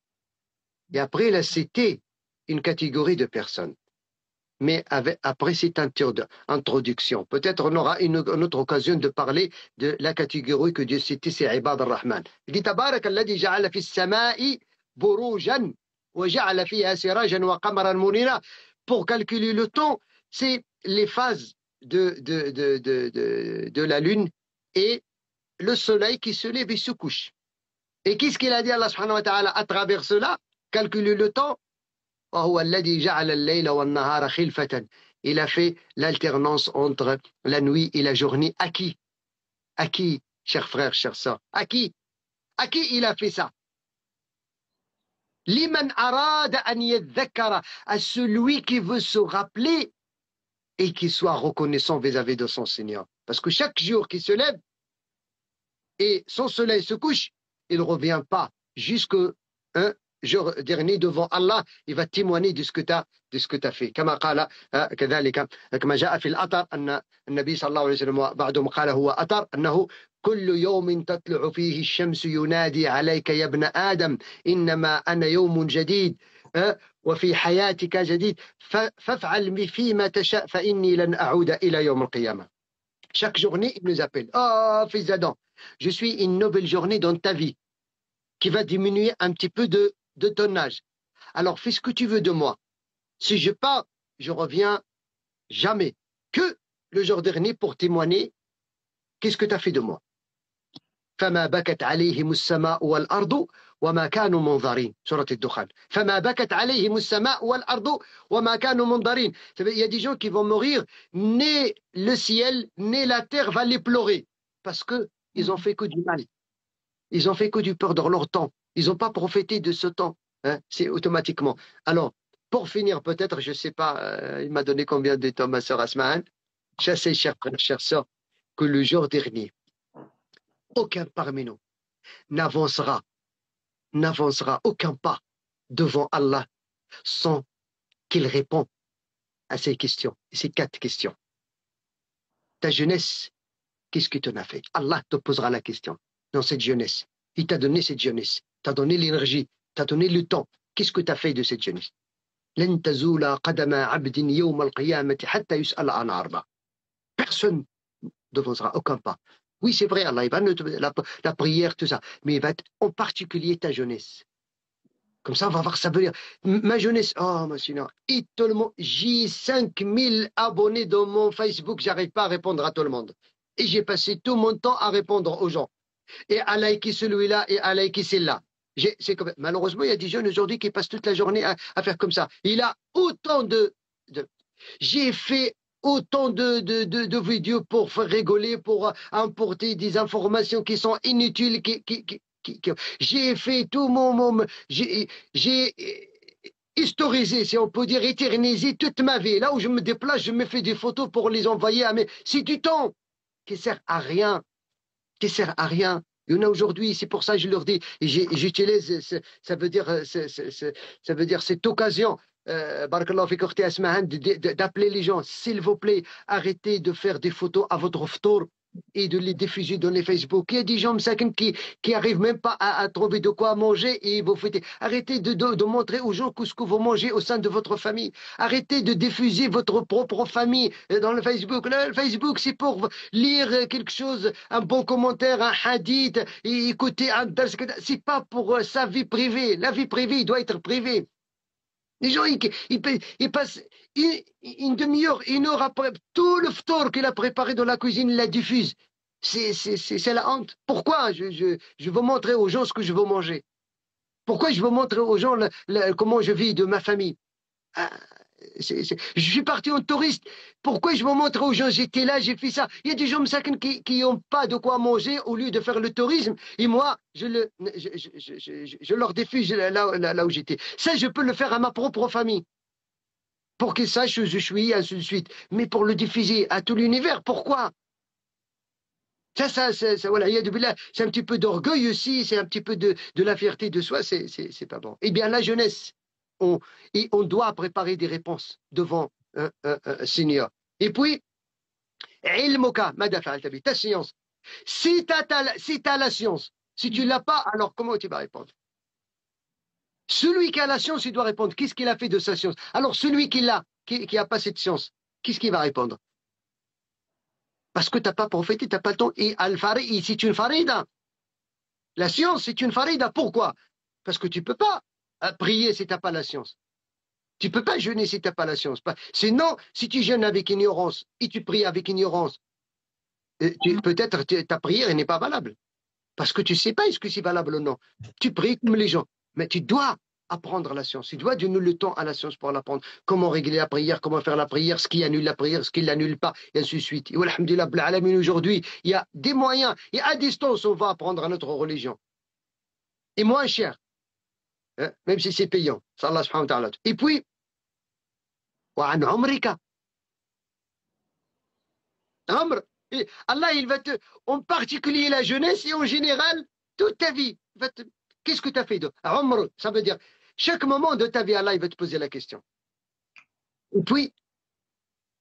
Et après, il a cité une catégorie de personnes. mais après cette introduction. Peut-être on aura une autre occasion de parler de la catégorie que Dieu citait, c'est Ibad al-Rahman. Il dit Tabarak alladhi ja'ala fi as-sama'i burujan wa ja'ala fiha sirajan wa qamaran munira. Pour calculer le temps, c'est les phases de la lune et le soleil qui se lève et se couche. Et qu'est-ce qu'il a dit Allah subhanahu wa ta'ala à travers cela? Calculer le temps. Il a fait l'alternance entre la nuit et la journée. À qui? À qui, chers frères, chères sœurs? À qui? À qui il a fait ça? Liman arada an yadhakkara, à celui qui veut se rappeler et qui soit reconnaissant vis-à-vis de son Seigneur. Parce que chaque jour qui se lève et son soleil se couche, il ne revient pas jusqu'au jour dernier devant Allah, il va témoigner de ce que tu as fait. كما قال كذلك كما جاء في الأثر أن النبي صلى الله عليه وسلم بعدهم قال هو أثر أنه كل يوم تطلع فيه الشمس ينادي عليك يا ابن آدم إنما أنا يوم جديد وفي حياتك جديد فافعل فيما تشاء فإني لن أعود إلى يوم القيامة. Chaque journée, il nous appelle. Oh, fils d'Adam, je suis une nouvelle journée dans ta vie qui va diminuer un petit peu de ton âge. Alors, fais ce que tu veux de moi. Si je pars, je reviens jamais. Que le jour dernier pour témoigner, qu'est-ce que tu as fait de moi? فما بكت عليهم السماء والأرض وما كانوا منظرين. سورة الدخان. فما بكت عليهم السماء والأرض وما كانوا منظرين. Il y a des gens qui vont mourir, ni le ciel, ni la terre va les pleurer. Parce qu'ils ont fait que du mal. Ils ont fait que du peur dans leur temps. Ils n'ont pas profité de ce temps. Hein, c'est automatiquement. Alors, pour finir, peut-être, je ne sais pas, il m'a donné combien de temps, ma sœur Asma'an. Je sais, chers frères, chères sœurs, que le jour dernier, aucun parmi nous n'avancera aucun pas devant Allah sans qu'il réponde à ces questions, ces 4 questions. Ta jeunesse, qu'est-ce que tu en as fait? Allah te posera la question dans cette jeunesse. Il t'a donné cette jeunesse, t'a donné l'énergie, t'a donné le temps. Qu'est-ce que tu as fait de cette jeunesse? لن تزول قدم عبد يوم القيامة حتى يسأل عن 4. Personne ne devancera aucun pas. Oui, c'est vrai, Allah, il va la prière, tout ça, mais il va être en particulier ta jeunesse. Comme ça, on va voir ça veut dire. Ma jeunesse, oh, ma Seigneur, et tout le monde, j'ai 5000 abonnés dans mon Facebook, j'arrive pas à répondre à tout le monde. Et j'ai passé tout mon temps à répondre aux gens. Et à liker celui-là, et à liker celle-là. Malheureusement, il y a des jeunes aujourd'hui qui passent toute la journée à faire comme ça. Il a autant j'ai fait autant de vidéos pour faire rigoler, pour importer des informations qui sont inutiles. J'ai fait tout j'ai historisé, si on peut dire, éternisé toute ma vie. Là où je me déplace, je me fais des photos pour les envoyer à mes... C'est du temps qui sert à rien. Qui sert à rien. Il y en a aujourd'hui, c'est pour ça que je leur dis, et j'utilise, ça veut dire cette occasion, barakallahu fik ukhti Asma'an, d'appeler les gens, s'il vous plaît, arrêtez de faire des photos à votre ftour et de les diffuser dans les Facebook. Il y a des gens qui n'arrivent même pas à trouver de quoi manger et vous faites. Arrêtez de montrer aux gens ce que vous mangez au sein de votre famille. Arrêtez de diffuser votre propre famille dans le Facebook. Là, le Facebook, c'est pour lire quelque chose, un bon commentaire, un hadith, et écouter un dars. C'est pas pour sa vie privée. La vie privée, il doit être privée. Les gens, ils passent une demi-heure, 1 heure après, tout le ftour qu'il a préparé dans la cuisine, il la diffuse. C'est la honte. Pourquoi je veux montrer aux gens ce que je veux manger? Pourquoi je veux montrer aux gens comment je vis de ma famille? Je suis parti en touriste. Pourquoi je veux montrer aux gens, j'étais là, j'ai fait ça? Il y a des gens qui n'ont pas de quoi manger au lieu de faire le tourisme. Et moi, je leur diffuse là où j'étais. Ça, je peux le faire à ma propre famille. Pour qu'ils sachent où je suis, ainsi de suite. Mais pour le diffuser à tout l'univers, pourquoi? Voilà, c'est un petit peu d'orgueil aussi, c'est un petit peu de la fierté de soi, c'est pas bon. Eh bien, la jeunesse, on doit préparer des réponses devant Seigneur. Et puis, ilmuka, ta science. Si tu as la science, si tu ne l'as pas, alors comment tu vas répondre? Celui qui a la science, il doit répondre. Qu'est-ce qu'il a fait de sa science? Alors celui qui n'a pas cette science, qu'est-ce qu'il va répondre? Parce que tu n'as pas prophété, tu n'as pas le temps. Et c'est une farida. La science, c'est une farida. Pourquoi? Parce que tu ne peux pas prier si tu n'as pas la science. Tu ne peux pas jeûner si tu n'as pas la science. Sinon, si tu jeûnes avec ignorance et tu pries avec ignorance, peut-être ta prière n'est pas valable. Parce que tu ne sais pas est-ce que c'est valable ou non. Tu pries comme les gens. Mais tu dois apprendre la science. Tu dois donner le temps à la science pour l'apprendre. Comment régler la prière, comment faire la prière, ce qui annule la prière, ce qui ne l'annule pas, et ainsi de suite. Et alhamdulillah, aujourd'hui, il y a des moyens. Et à distance, on va apprendre à notre religion. Et moins cher. Hein, même si c'est payant. Et puis, Allah, il va te, en particulier la jeunesse et en général, toute ta vie. Qu'est-ce que tu as fait de Umr? Ça veut dire, chaque moment de ta vie, Allah, il va te poser la question. Et puis,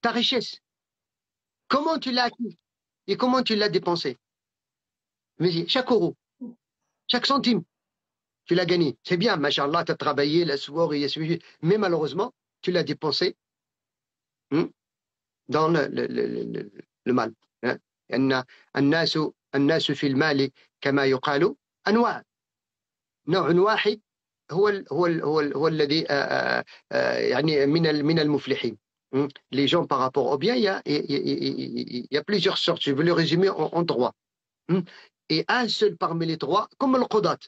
ta richesse. Comment tu l'as acquis? Et comment tu l'as dépensé? Mais chaque euro, chaque centime, tu l'as gagné. C'est bien, machallah, tu as travaillé, la soirée, mais malheureusement, tu l'as dépensé dans le mal. الناس في المال كما يقال أنواع نوع واحد هو الذي يعني من المفلحين. Les gens par rapport au bien, il y a plusieurs sortes. Je vais le résumer en trois. Et un seul parmi les trois, comme le Qudat.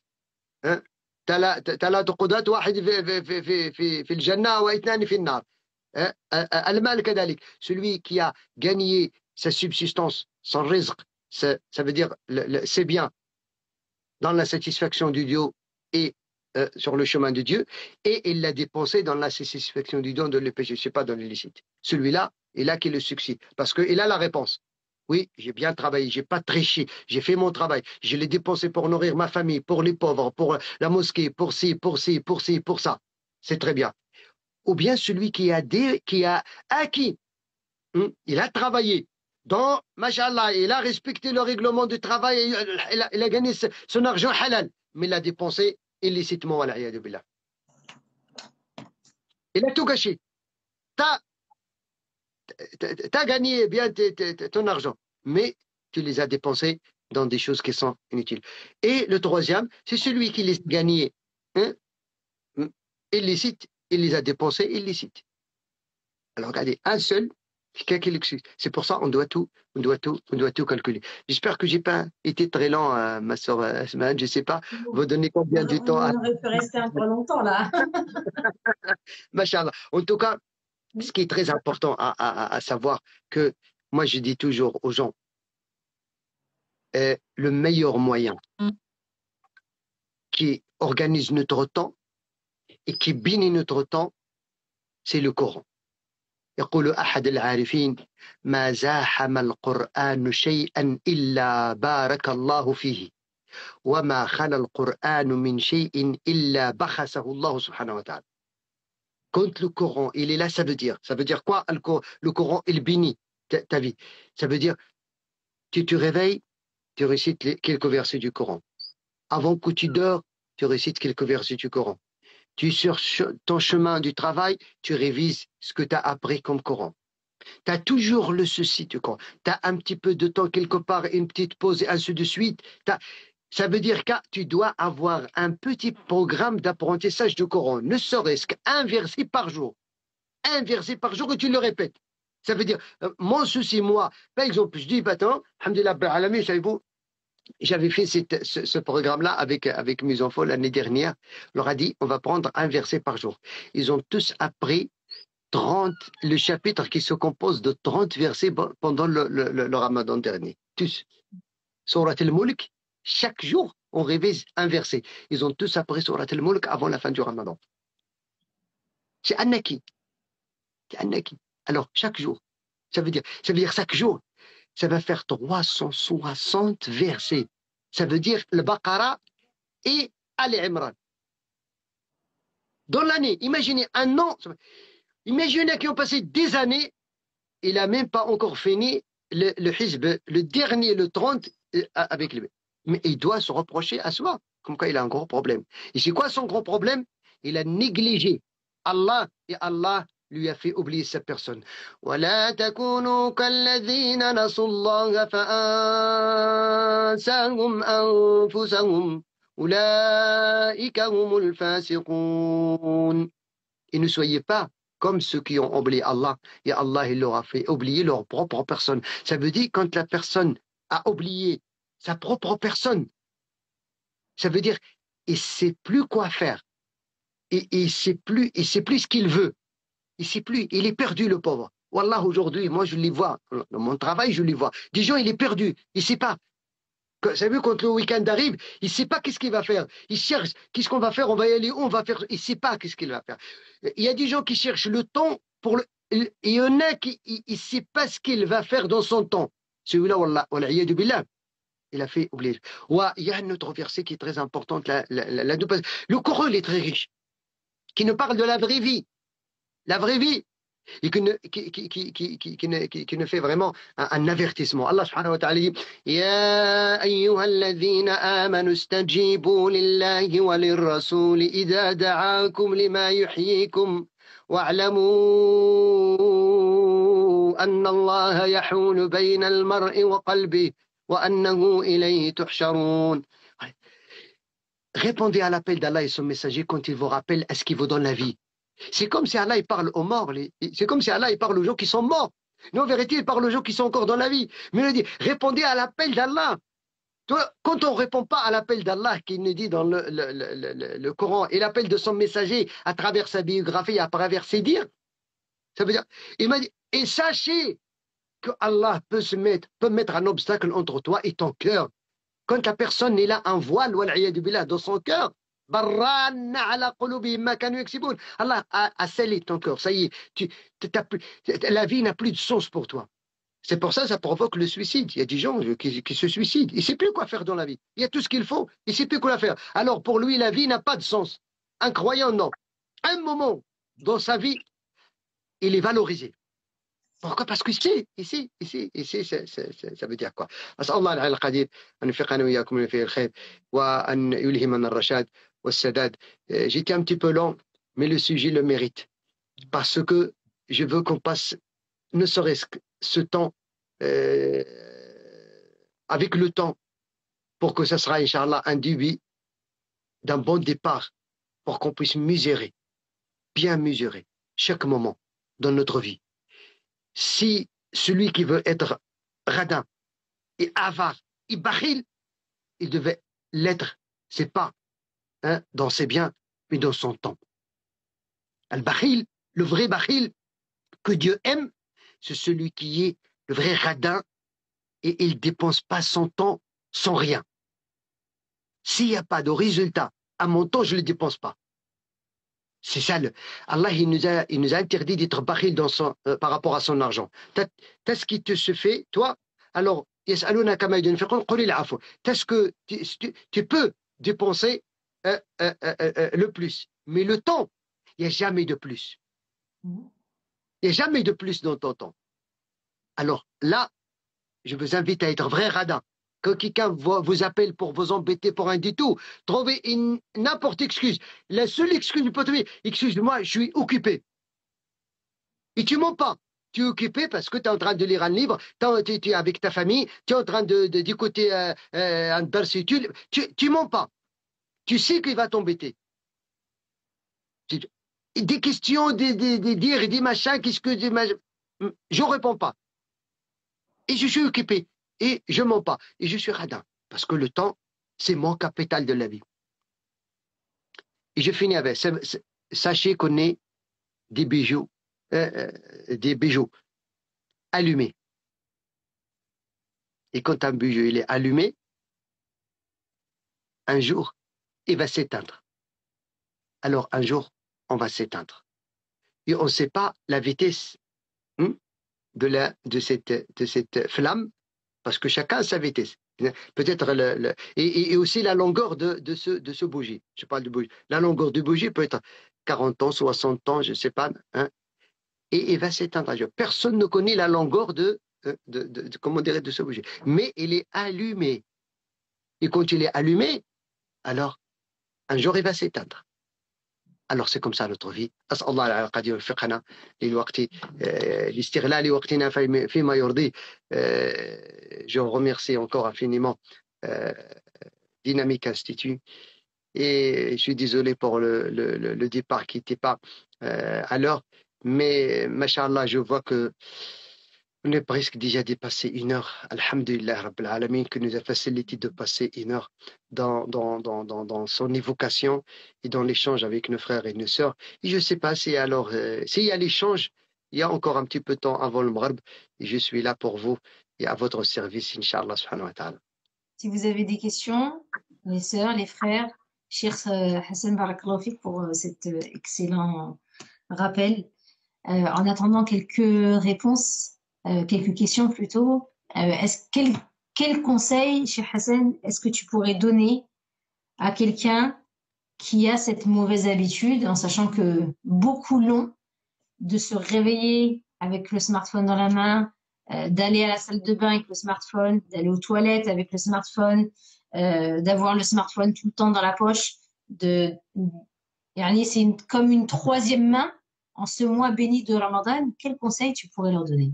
ثلاث قضاة واحد في الجنة واثنان في النار. المال كذلك. Celui qui a gagné sa subsistance, son rizq, ça veut dire c'est bien dans la satisfaction du Dieu et sur le chemin de Dieu, et il l'a dépensé dans la satisfaction du don de le péché, c'est pas dans l'illicite. Celui-là, il a qui le succès, parce qu'il a la réponse. Oui, j'ai bien travaillé, j'ai pas triché, j'ai fait mon travail, je l'ai dépensé pour nourrir ma famille, pour les pauvres, pour la mosquée, pour ci, pour ci, pour ci, pour ça. C'est très bien. Ou bien celui qui a acquis, il a travaillé, donc, machallah, il a respecté le règlement du travail, il a gagné son argent halal, mais il l'a dépensé illicitement, à l'ayadu billah. Il a tout gâché. T'as gagné bien ton argent, mais tu les as dépensés dans des choses qui sont inutiles. Et le troisième, c'est celui qui les a gagnés illicites, il les a dépensés illicites. Alors regardez, un seul, c'est pour ça on doit tout calculer. J'espère que j'ai pas été très lent, ma soeur Asma, je sais pas. Vous donnez combien de temps? On aurait pu rester un peu longtemps là. Machallah. En tout cas, ce qui est très important à savoir, que moi je dis toujours aux gens, le meilleur moyen qui organise notre temps et qui bénit notre temps, c'est le Coran. يقول أحد العارفين ما زاحم القرآن شيئا إلا بارك الله فيه وما خلا القرآن من شيء إلا بخسه الله سبحانه وتعالى. Quand le Coran il est là, ça veut dire quoi? Le Coran il bénit ta vie. Ça veut dire tu te réveilles, tu récites quelques versets du Coran. Avant que tu dors, tu récites quelques versets du Coran. Tu es sur ton chemin du travail, tu révises ce que tu as appris comme Coran. Tu as toujours le souci du Coran. Tu as un petit peu de temps quelque part, une petite pause et ainsi de suite. Ça veut dire que tu dois avoir un petit programme d'apprentissage du Coran, ne serait-ce qu'un verset par jour. Un verset par jour et tu le répètes. Ça veut dire, mon souci, moi, par exemple, je dis, attends, alhamdulillah, savez-vous, j'avais fait ce programme-là avec mes enfants l'année dernière. On leur a dit, on va prendre un verset par jour. Ils ont tous appris le chapitre qui se compose de 30 versets pendant le Ramadan dernier. Tous. Surat al-Mulk, chaque jour, on révise un verset. Ils ont tous appris Surat al-Mulk avant la fin du Ramadan. C'est un acquis. C'est un acquis. Alors, chaque jour, ça veut dire chaque jour, ça va faire 360 versets. Ça veut dire le Baqara et Ali Imran. Dans l'année, imaginez un an. Imaginez qu'ils ont passé des années, il n'a même pas encore fini le hizb, le dernier, le 30, avec lui. Mais il doit se reprocher à soi, comme quoi il a un gros problème. Et c'est quoi son gros problème? il a négligé Allah et Allah lui a fait oublier cette personne. وَلَا تَكُونُوا كَالَّذِينَ نَسُوا اللَّهَ فَأَنسَاهُمْ أَنفُسَهُمْ أُولَئِكَ هُمُ الْفَاسِقُونَ. Et ne soyez pas comme ceux qui ont oublié Allah, et Allah il leur a fait oublier leur propre personne. Ça veut dire quand la personne a oublié sa propre personne, ça veut dire il ne sait plus quoi faire, et il ne sait plus ce qu'il veut, il ne sait plus, il est perdu le pauvre. Wallah, aujourd'hui, moi je les vois, dans mon travail je les vois, des gens il est perdu, il ne sait pas. Vous savez, quand le week-end arrive, il ne sait pas qu'est-ce qu'il va faire. Il cherche, qu'est-ce qu'on va faire, on va y aller où, on va faire. Il ne sait pas qu'est-ce qu'il va faire. Il y a des gens qui cherchent le temps pour le. Il y en a qui ne sait pas ce qu'il va faire dans son temps. Celui-là, wallah, il a fait oublier. Ouais, il y a un autre verset qui est très important. Le Coran, il est très riche, qui nous parle de la vraie vie. La vraie vie. Et qui ne fait vraiment un avertissement. Allah subhanahu wa ta'ala dit Ya ayyuhalladhina amanu istajibu lillahi wa lirrasuli idha da'akum lima yuhyikum wa'lamu anna Allah yahulu bayna al-mar'i wa qalbihi wa annahu ilayhi tuhsharun. Répondez à l'appel d'Allah et son messager quand il vous rappelle à ce qui vous donne la vie. C'est comme si Allah il parle aux morts, c'est comme si Allah il parle aux gens qui sont morts. Mais en vérité, il parle aux gens qui sont encore dans la vie. Mais il dit, répondez à l'appel d'Allah. Quand on ne répond pas à l'appel d'Allah, qu'il nous dit dans le Coran, et l'appel de son messager à travers sa biographie, à travers ses dires, ça veut dire, il m'a dit, et sachez que Allah peut mettre un obstacle entre toi et ton cœur. Quand la personne est là, un voile, dans son cœur, Allah a scellé ton cœur. Ça y est, la vie n'a plus de sens pour toi. C'est pour ça que ça provoque le suicide. Il y a des gens qui se suicident. Il ne sait plus quoi faire dans la vie. Il y a tout ce qu'il faut. Il ne sait plus quoi faire. Alors pour lui, la vie n'a pas de sens. Un croyant, non. Un moment dans sa vie, il est valorisé. Pourquoi? Parce que ici, ça veut dire quoi? أسأل الله العلي القدير أن يوفقنا وإياكم في الخير وأن يلهمنا الرشاد والسداد. J'étais un petit peu long, mais le sujet le mérite. Parce que je veux qu'on passe, ne serait-ce que ce temps, avec le temps, pour que ce sera, Inch'Allah, un début d'un bon départ, pour qu'on puisse bien mesurer chaque moment dans notre vie. Si celui qui veut être radin et avare et bakhil, il devait l'être, c'est pas dans ses biens, mais dans son temps. Al-bakhil, le vrai bakhil que Dieu aime, c'est celui qui est le vrai radin et il ne dépense pas son temps sans rien. S'il n'y a pas de résultat à mon temps, je ne le dépense pas. C'est ça, Allah il nous a interdit d'être bakhil par rapport à son argent. T'as ce qui te se fait, toi, alors, est-ce que tu peux dépenser le plus. Mais le temps, il n'y a jamais de plus. Il n'y a jamais de plus dans ton temps. Alors là, je vous invite à être vrai radin. Quand quelqu'un vous appelle pour vous embêter pour un détour, trouvez n'importe excuse. La seule excuse que vous pouvez trouver, excuse-moi, je suis occupé. Et tu mens pas. Tu es occupé parce que tu es en train de lire un livre, tu es avec ta famille, tu es en train d'écouter un dars étude. Tu mens pas. Tu sais qu'il va t'embêter. Des questions, des dires et des machins, qu'est-ce que je ne réponds pas. Et je suis occupé. Et je ne mens pas. Et je suis radin. Parce que le temps, c'est mon capital de la vie. Et je finis avec, sachez qu'on est des bijoux allumés. Et quand un bijou il est allumé, un jour, il va s'éteindre. Alors un jour, on va s'éteindre. Et on ne sait pas la vitesse de cette flamme, parce que chacun a sa vitesse. Peut-être et aussi la longueur de ce bougie. Je parle de bougie. La longueur du bougie peut être 40 ans, 60 ans, je ne sais pas. Et il va s'éteindre. Personne ne connaît la longueur comment dirait, de ce bougie. Mais il est allumé. Et quand il est allumé, alors un jour il va s'éteindre. alors c'est comme ça notre vie. أسأل الله العقاد يوفقنا للوقت لاستغلال وقتنا فيما يرضيه. Je remercie encore infiniment Dynamique Institut et je suis désolé pour le départ qui n'était pas à l'heure, mais machallah, je vois que on est presque déjà dépassé 1 heure. Alhamdulillah Rabbil Alamin, qui nous a facilité de passer 1 heure dans son évocation et dans l'échange avec nos frères et nos sœurs. Et je ne sais pas si alors, s'il y a l'échange, il y a encore un petit peu de temps avant le Maghrib, et je suis là pour vous et à votre service, Inch'Allah subhanahu wa ta'ala. Si vous avez des questions, les sœurs, les frères, Cheikh Hassan Barakallahu Fik pour cet excellent rappel. En attendant quelques réponses, quelques questions plutôt. Quel conseil, Cheikh Hassan, est-ce que tu pourrais donner à quelqu'un qui a cette mauvaise habitude, en sachant que beaucoup l'ont, de se réveiller avec le smartphone dans la main, d'aller à la salle de bain avec le smartphone, d'aller aux toilettes avec le smartphone, d'avoir le smartphone tout le temps dans la poche. C'est comme une troisième main en ce mois béni de Ramadan. Quel conseil tu pourrais leur donner?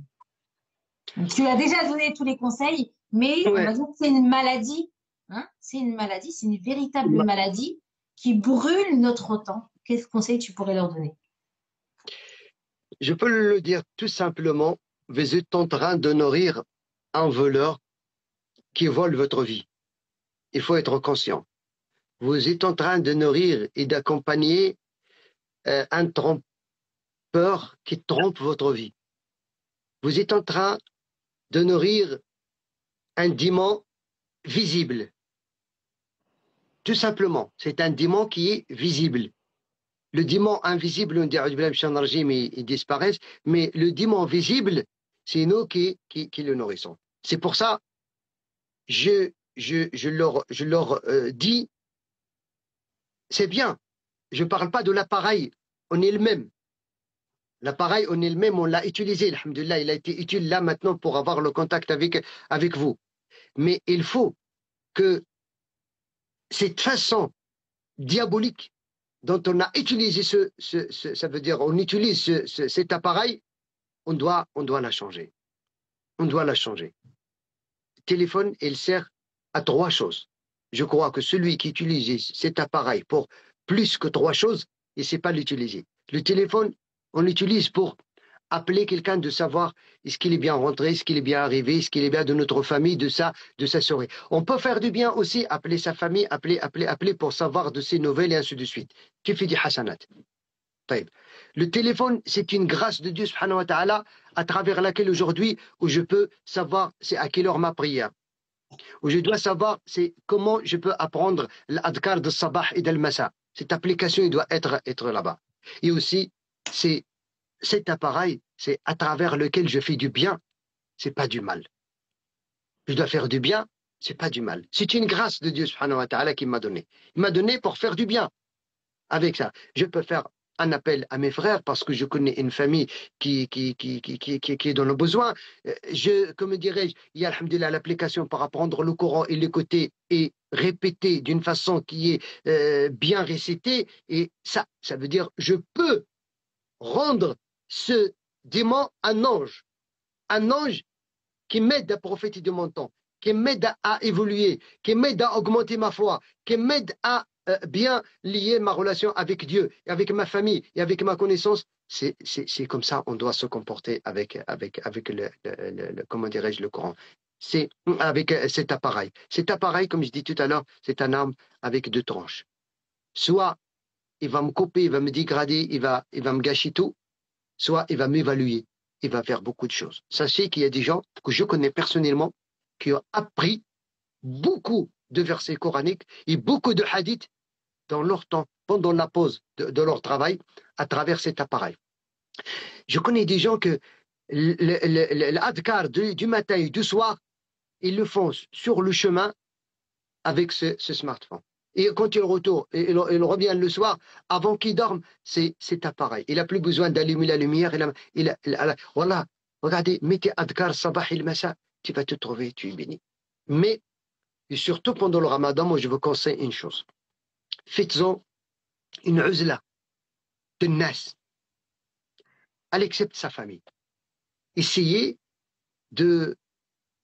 Tu as déjà donné tous les conseils, mais on va dire que c'est une maladie. Hein, c'est une maladie, c'est une véritable maladie qui brûle notre temps. Quel conseil tu pourrais leur donner? Je peux le dire tout simplement. Vous êtes en train de nourrir un voleur qui vole votre vie. Il faut être conscient. Vous êtes en train de nourrir et d'accompagner un trompeur qui trompe votre vie. Vous êtes en train de nourrir un démon visible. Tout simplement, c'est un démon qui est visible. Le démon invisible, on dit il disparaît, mais le démon visible, c'est nous qui le nourrissons. C'est pour ça, je leur dis, c'est bien. Je ne parle pas de l'appareil en elle-même. L'appareil en elle-même, on l'a utilisé, alhamdoulilah, il a été utile là maintenant pour avoir le contact avec vous. Mais il faut que cette façon diabolique dont on a utilisé ça veut dire on utilise cet appareil, on doit la changer. On doit la changer. Le téléphone, il sert à 3 choses. Je crois que celui qui utilise cet appareil pour plus que 3 choses, il ne sait pas l'utiliser. Le téléphone, on l'utilise pour appeler quelqu'un, de savoir est-ce qu'il est bien rentré, est-ce qu'il est bien arrivé, est-ce qu'il est bien de notre famille, de sa soirée. On peut faire du bien aussi, appeler sa famille, appeler pour savoir de ses nouvelles et ainsi de suite. Qui fait du hasanat. Le téléphone, c'est une grâce de Dieu subhanahu wa ta'ala à travers laquelle aujourd'hui, où je peux savoir c'est à quelle heure ma prière. Où je dois savoir c'est comment je peux apprendre l'adkar de sabah et de masa. Cette application, il doit être là-bas. Et aussi, c'est cet appareil, c'est à travers lequel je fais du bien, c'est pas du mal. Je dois faire du bien, c'est pas du mal. C'est une grâce de Dieu subhanahu wa ta'ala qui m'a donné. Il m'a donné pour faire du bien. Avec ça, je peux faire un appel à mes frères parce que je connais une famille qui est dans le besoin. Comme dirais-je, il y a alhamdoulilah l'application pour apprendre le Coran et l'écouter et répéter d'une façon qui est bien récitée. Et ça veut dire je peux rendre ce démon un ange qui m'aide à profiter de mon temps, qui m'aide à évoluer, qui m'aide à augmenter ma foi, qui m'aide à bien lier ma relation avec Dieu, et avec ma famille et avec ma connaissance. C'est comme ça on doit se comporter avec comment dirais-je, le Coran. C'est avec cet appareil. Cet appareil, comme je dis tout à l'heure, c'est un arme avec 2 tranches. Soit il va me couper, il va me dégrader, il va me gâcher tout, soit il va m'évaluer, il va faire beaucoup de choses. Sachez qu'il y a des gens que je connais personnellement qui ont appris beaucoup de versets coraniques et beaucoup de hadiths dans leur temps, pendant la pause de leur travail, à travers cet appareil. Je connais des gens que l'adkar du matin et du soir, ils le font sur le chemin avec ce smartphone. Et quand il retourne, il revient le soir, avant qu'il dorme, c'est cet appareil. Il n'a plus besoin d'allumer la lumière. Voilà, regardez, mettez adkar sabah il masa, tu vas te trouver, tu es béni. Mais, et surtout pendant le ramadan, moi je vous conseille une chose. Faites-en une uzla, de Nas. Elle accepte sa famille. Essayez de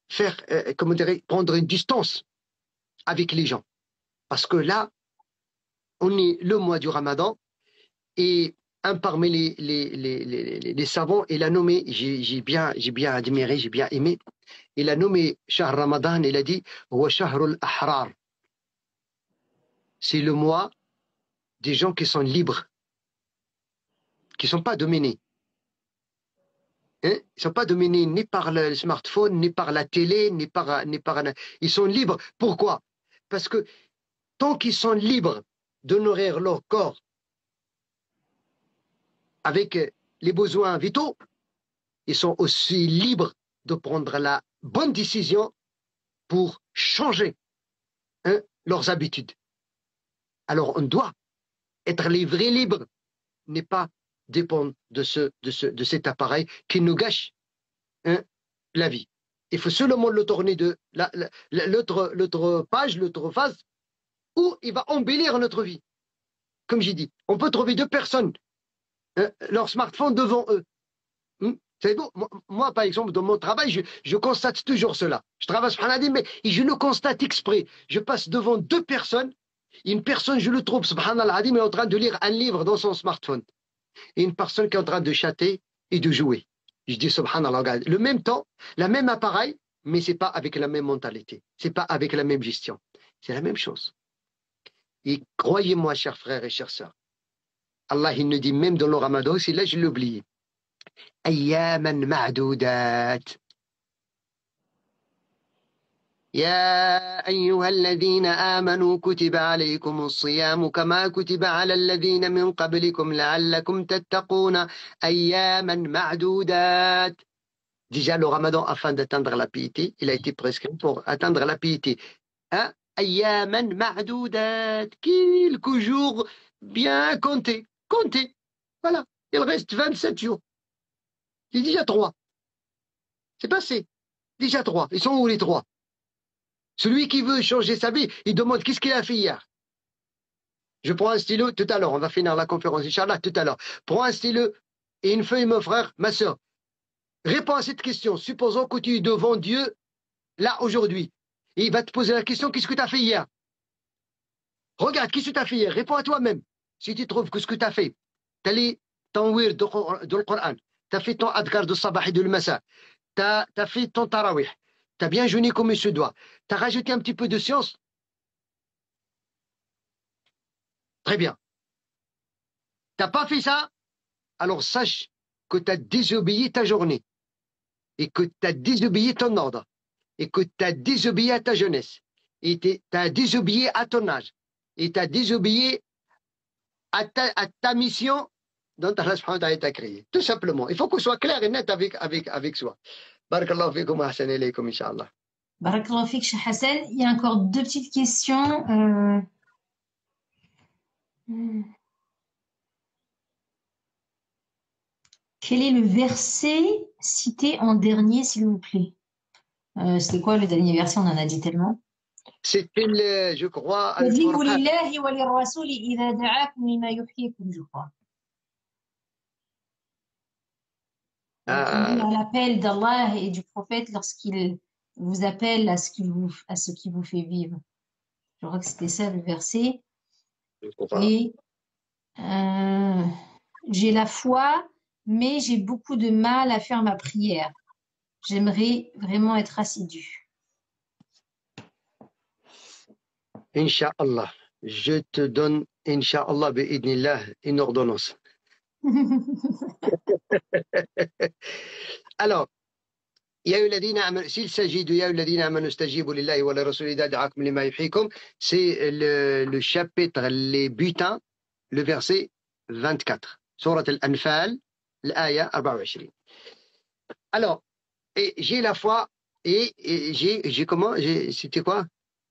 faire, comment dirais, prendre une distance avec les gens. Parce que là, on est le mois du Ramadan et un parmi les savants, il a nommé, j'ai bien admiré, j'ai bien aimé, il a nommé Shahr Ramadan, il a dit Wa Shahrul Ahrar. C'est le mois des gens qui sont libres, qui ne sont pas dominés. Hein? Ils ne sont pas dominés ni par le smartphone, ni par la télé, ni par. Ils sont libres. Pourquoi? Parce que tant qu'ils sont libres de nourrir leur corps avec les besoins vitaux, ils sont aussi libres de prendre la bonne décision pour changer leurs habitudes. Alors on doit être les vrais libres, n'est pas dépendre de cet appareil qui nous gâche la vie. Il faut seulement le tourner de l'autre page, l'autre phase, où il va embellir notre vie. Comme j'ai dit, on peut trouver deux personnes, leur smartphone devant eux. C'est beau. Moi, par exemple, dans mon travail, je constate toujours cela. Je travaille sur Hanadim, mais je le constate exprès. Je passe devant deux personnes. Une personne, je le trouve, subhanallah, est en train de lire un livre dans son smartphone. Et une personne qui est en train de chatter et de jouer. Je dis, subhanallah, regarde, le même temps, le même appareil, mais ce n'est pas avec la même mentalité. Ce n'est pas avec la même gestion. C'est la même chose. Et croyez-moi, chers frères et chères sœurs, Allah, il nous dit même dans le Ramadan, c'est là je l'ai oublié. أياما معدودات يا أيها الذين آمنوا كتب عليكم الصيام كما كتب على الذين من قبلكم لعلكم تتقون أياما معدودات. Déjà le Ramadan, afin d'atteindre la piété, il a été prescrit pour atteindre la piété. أياما معدودات, quelques jours bien comptés. Comptés. Voilà, il reste 27 jours. Il dit déjà 3. C'est passé. Déjà 3. Ils sont où les 3? Celui qui veut changer sa vie, il demande qu'est-ce qu'il a fait hier. Je prends un stylo tout à l'heure. On va finir la conférence, Inch'Allah, tout à l'heure. Prends un stylo et une feuille, mon frère, ma soeur. Réponds à cette question. Supposons que tu es devant Dieu, là, aujourd'hui. Et il va te poser la question, qu'est-ce que tu as fait hier? Regarde, qu'est-ce que tu as fait hier? Réponds à toi-même. Si tu trouves que ce que tu as fait, tu as lu ton wird dans le Coran, tu as fait ton adkar de sabah et de masa, tu as fait ton tarawih, tu as bien jeûné comme il se doit, tu as rajouté un petit peu de science. Très bien. Tu n'as pas fait ça, alors sache que tu as désobéi ta journée, et que tu as désobéi ton ordre, et que tu as désobéi à ta jeunesse, et tu as désobéi à ton âge, et tu as désobéi à ta mission dont Allah t'a créé. Tout simplement. Il faut qu'on soit clair et net avec soi. Barakallahu fikum wa ahsan ilaykum, Inch'Allah. Barakallahu fik, Cheikh Hassan. Il y a encore deux petites questions. Quel est le verset cité en dernier, s'il vous plaît? C'était quoi le dernier verset? On en a dit tellement. C'était, je crois, استجيبوا لله وللرسول إذا دعاكم لما يحييكم, je crois. À l'appel d'Allah et du prophète lorsqu'il vous appelle à ce qui vous fait vivre. Je crois que c'était ça le verset. Et j'ai la foi, mais j'ai beaucoup de mal à faire ma prière. J'aimerais vraiment être assidue. Inch'Allah, je te donne, Inch'Allah, bi'idnillah, une ordonnance. Alors, s'il s'agit de Ya ayyuhalladhina amanu istajibu lillahi wa lirrasuli idha da'akum lima yuhyikum, c'est le chapitre, les butins, le verset 24. Surat al-Anfal, l'aya 24. Alors, j'ai la foi et j'ai comment? C'était quoi?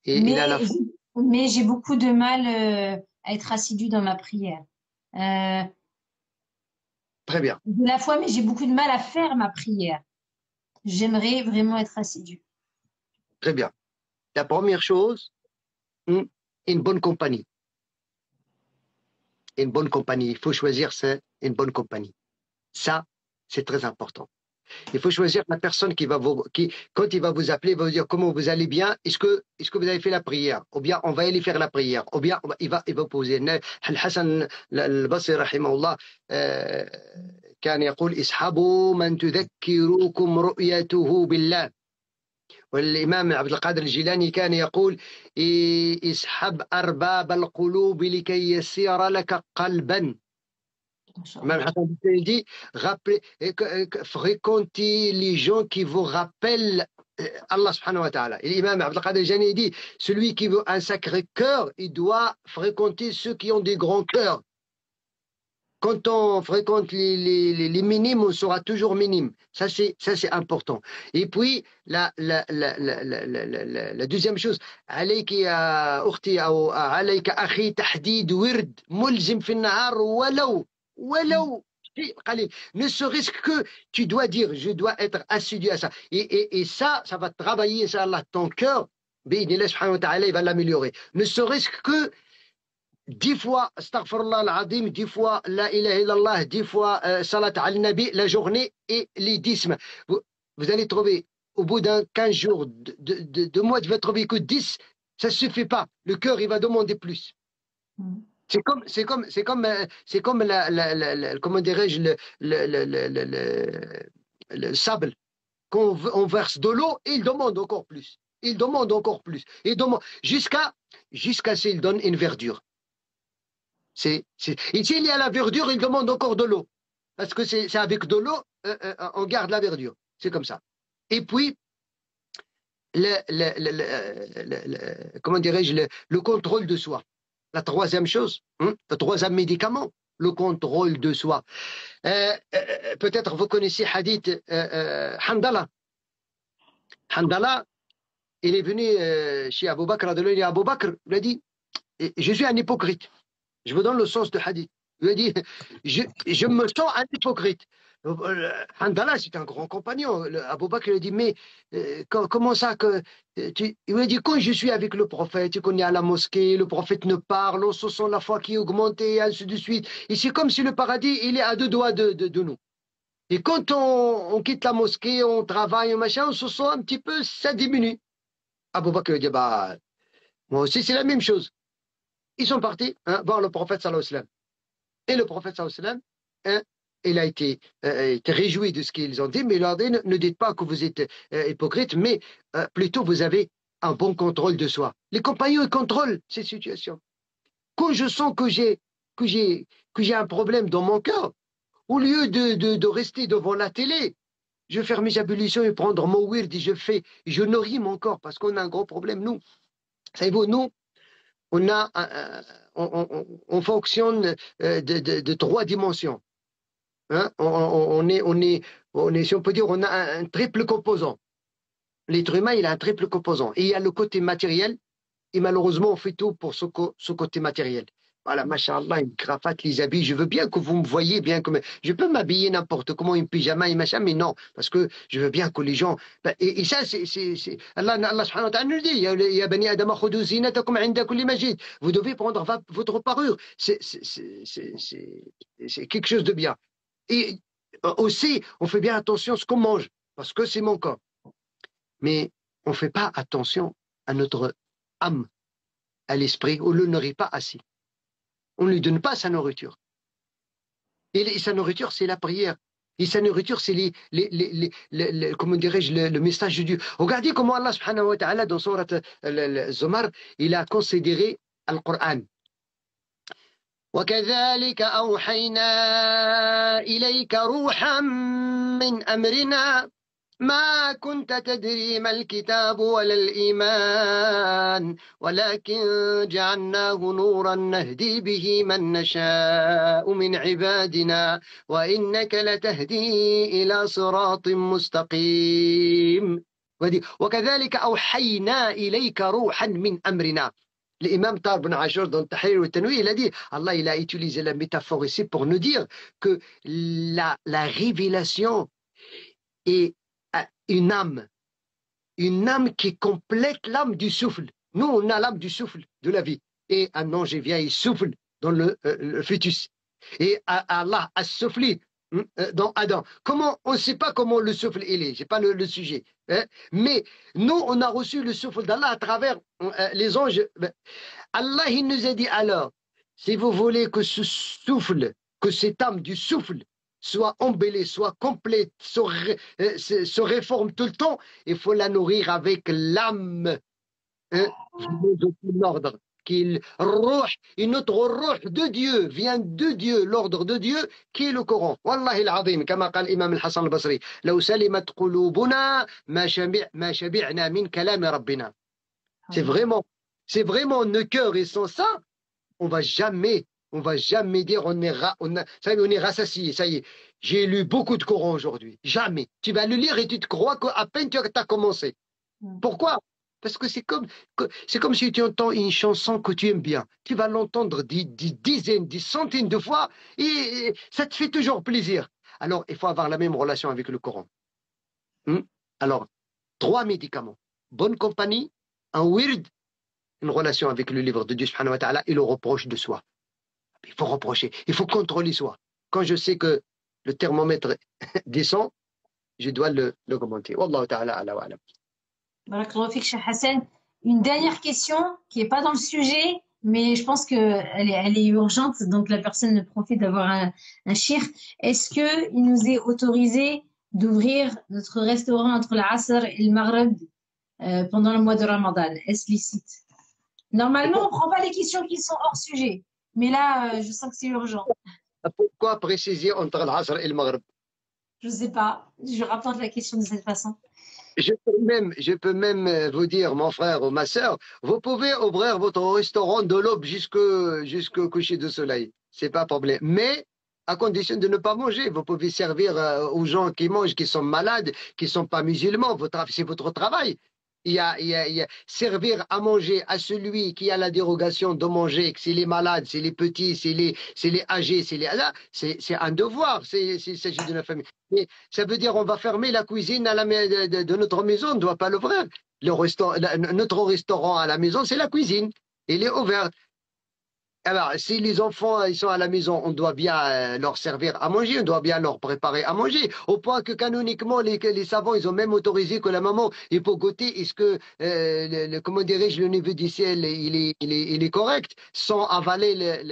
Mais j'ai beaucoup de mal à être assidue dans ma prière. Très bien. J'ai la foi, mais j'ai beaucoup de mal à faire ma prière. J'aimerais vraiment être assidue. Très bien. La première chose, une bonne compagnie. une bonne compagnie. Il faut choisir une bonne compagnie. Ça, c'est très important. Il faut choisir la personne quand il va vous appeler, il va vous dire comment vous allez bien, est-ce que vous avez fait la prière, ou bien on va aller faire la prière, ou bien il va poser. Al-Hassan al-Basri rahimahullah كان يقول اسحبوا من تذكركم رؤيته بالله. والإمام عبد القادر الجيلاني كان يقول اسحب أرباب القلوب لكي يسير لك قلبا. Imam Hassan dit, fréquentez les gens qui vous rappellent Allah subhanahu wa ta'ala. Et l'imam Abd al-Qadir al-Jilani dit, celui qui veut un sacré cœur, il doit fréquenter ceux qui ont des grands cœurs. Quand on fréquente les minimes, on sera toujours minime. Ça, c'est important. Et puis, la deuxième chose, عليك يا أختي أو عليك أخي تحديد ورد ملزم في النهار ولو قليل. Ne serait-ce que tu dois dire, je dois être assidu à ça. Et ça va travailler, Inch'Allah, ton cœur. Bi'idhnillah subhanahu wa ta'ala, il va l'améliorer. Ne serait-ce que 10 fois astaghfirullah al-azim, 10 fois la ilaha illallah, 10 fois salat al-nabi la journée et les 10. Vous allez trouver, au bout d'un 15 jours, 2 mois, tu vas trouver que 10, ça ne suffit pas. Le cœur, il va demander plus. C'est comme comment dirais-je, le sable. Quand on verse de l'eau, il demande encore plus. Il demande encore plus. Il demande jusqu'à ce qu'il donne une verdure. Et s'il y a la verdure, il demande encore de l'eau. Parce que c'est avec de l'eau, on garde la verdure. C'est comme ça. Et puis, comment dirais-je, le contrôle de soi. La troisième chose, le troisième médicament, le contrôle de soi. Peut-être vous connaissez hadith Handala. Handala, il est venu chez Abu Bakr, Abu Bakr lui a dit, je suis un hypocrite. Je vous donne le sens de hadith. Il lui a dit, je me sens un hypocrite. Handala, c'est un grand compagnon. Abu Bakr lui a dit, mais comment ça que il lui a dit, quand je suis avec le prophète, qu'on est à la mosquée, le prophète nous parle, on se sent la foi qui augmente et ainsi de suite. Et c'est comme si le paradis, il est à 2 doigts de nous. Et quand on quitte la mosquée, on travaille, machin, on se sent un petit peu, ça diminue. Abu Bakr lui a dit, bah, moi aussi c'est la même chose. Ils sont partis voir le prophète sallallahu alayhi wa sallam. Et le prophète sallallahu alayhi wa sallam, il a été réjoui de ce qu'ils ont dit, mais il leur a dit, ne dites pas que vous êtes hypocrite, mais plutôt vous avez un bon contrôle de soi. Les compagnons, ils contrôlent ces situations. Quand je sens que j'ai un problème dans mon cœur, au lieu de rester devant la télé, je vais faire mes ablutions et prendre mon wird et je nourris mon corps parce qu'on a un gros problème, nous. Savez-vous, nous, on fonctionne de 3 dimensions. On est, si on peut dire, on a un triple composant. L'être humain, il a un triple composant. Et il y a le côté matériel, et malheureusement, on fait tout pour ce côté matériel. Voilà, machallah, une cravate, les habits, je veux bien que vous me voyez bien comme. Je peux m'habiller n'importe comment, une pyjama et machin, mais non, parce que je veux bien que les gens. Et ça, c'est. Allah subhanahu wa ta'ala nous dit, Ya bani Adam, khudou zinatakum inda kulli masjid. Vous devez prendre votre parure. C'est quelque chose de bien. Et aussi, on fait bien attention à ce qu'on mange, parce que c'est mon corps. Mais on ne fait pas attention à notre âme, à l'esprit, on ne le nourrit pas assez. On ne lui donne pas sa nourriture. Et sa nourriture, c'est la prière. Et sa nourriture, c'est comment dirais-je, le message de Dieu. Regardez comment Allah subhanahu wa ta'ala, dans Surat al-Zumar, il a considéré le Coran. وكذلك أوحينا إليك روحا من أمرنا ما كنت تدري ما الكتاب ولا الإيمان ولكن جعلناه نورا نهدي به من نشاء من عبادنا وإنك لتهدي إلى صراط مستقيم وكذلك أوحينا إليك روحا من أمرنا. L'imam Tar ibn Ashur dans Tahrir wa Tanwir, il a dit, Allah il a utilisé la métaphore ici pour nous dire que la révélation est une âme qui complète l'âme du souffle. Nous, on a l'âme du souffle de la vie. Et un ange vient, il souffle dans le fœtus. Et Allah a soufflé dans Adam. Comment, on ne sait pas comment le souffle il est, c'est pas le sujet. Hein? Mais nous, on a reçu le souffle d'Allah à travers les anges. Allah, il nous a dit alors, si vous voulez que ce souffle, que cette âme du souffle soit embellée, soit complète, se réforme tout le temps, il faut la nourrir avec l'âme. Hein? L'ordre. Une autre roh de Dieu vient de Dieu, l'ordre de Dieu qui est le Coran. Wallahi al-azim, comme a dit l'imam Hassan al-Basri, لو سلمت قلوبنا ما شبعنا من كلام ربنا. C'est vraiment nos cœurs, et sans ça, on va jamais dire on est rassasié. Ça y est, j'ai lu beaucoup de Coran aujourd'hui. Jamais. Tu vas le lire et tu te crois qu'à peine tu as commencé. Pourquoi? Parce que c'est comme si tu entends une chanson que tu aimes bien. Tu vas l'entendre des dizaines, des centaines de fois et ça te fait toujours plaisir. Alors, il faut avoir la même relation avec le Coran. Alors, 3 médicaments. Bonne compagnie, un wird, une relation avec le livre de Dieu subhanahu wa ta'ala et le reproche de soi. Il faut reprocher, il faut contrôler soi. Quand je sais que le thermomètre descend, je dois le commenter. Wallahu ta'ala ala wa alam. Barakallahu fik, Cheikh Hassan. Une dernière question qui n'est pas dans le sujet, mais je pense qu'elle est urgente, donc la personne profite d'avoir un shir. Est-ce qu'il nous est autorisé d'ouvrir notre restaurant entre l'Asr et le Maghreb pendant le mois de Ramadan? Est-ce licite? Normalement, on ne prend pas les questions qui sont hors sujet, mais là, je sens que c'est urgent. Pourquoi préciser entre l'Asr et le Maghreb? Je ne sais pas, je rapporte la question de cette façon. Je peux même vous dire, mon frère ou ma soeur, vous pouvez ouvrir votre restaurant de l'aube jusqu'au coucher du soleil. C'est pas un problème. Mais à condition de ne pas manger. Vous pouvez servir aux gens qui mangent, qui sont malades, qui ne sont pas musulmans. C'est votre travail. Il y a servir à manger à celui qui a la dérogation de manger, que c'est les malades, c'est les petits, c'est les âgés, c'est un devoir, s'il s'agit de la famille. Mais ça veut dire on va fermer la cuisine de notre maison, on ne doit pas l'ouvrir. Notre restaurant à la maison, c'est la cuisine, il est ouvert. Alors, si les enfants ils sont à la maison, on doit bien leur servir à manger, on doit bien leur préparer à manger. Au point que canoniquement, les savants, ils ont même autorisé que la maman, il faut goûter, est-ce que, comment dirais-je, le niveau du ciel, il est correct, sans avaler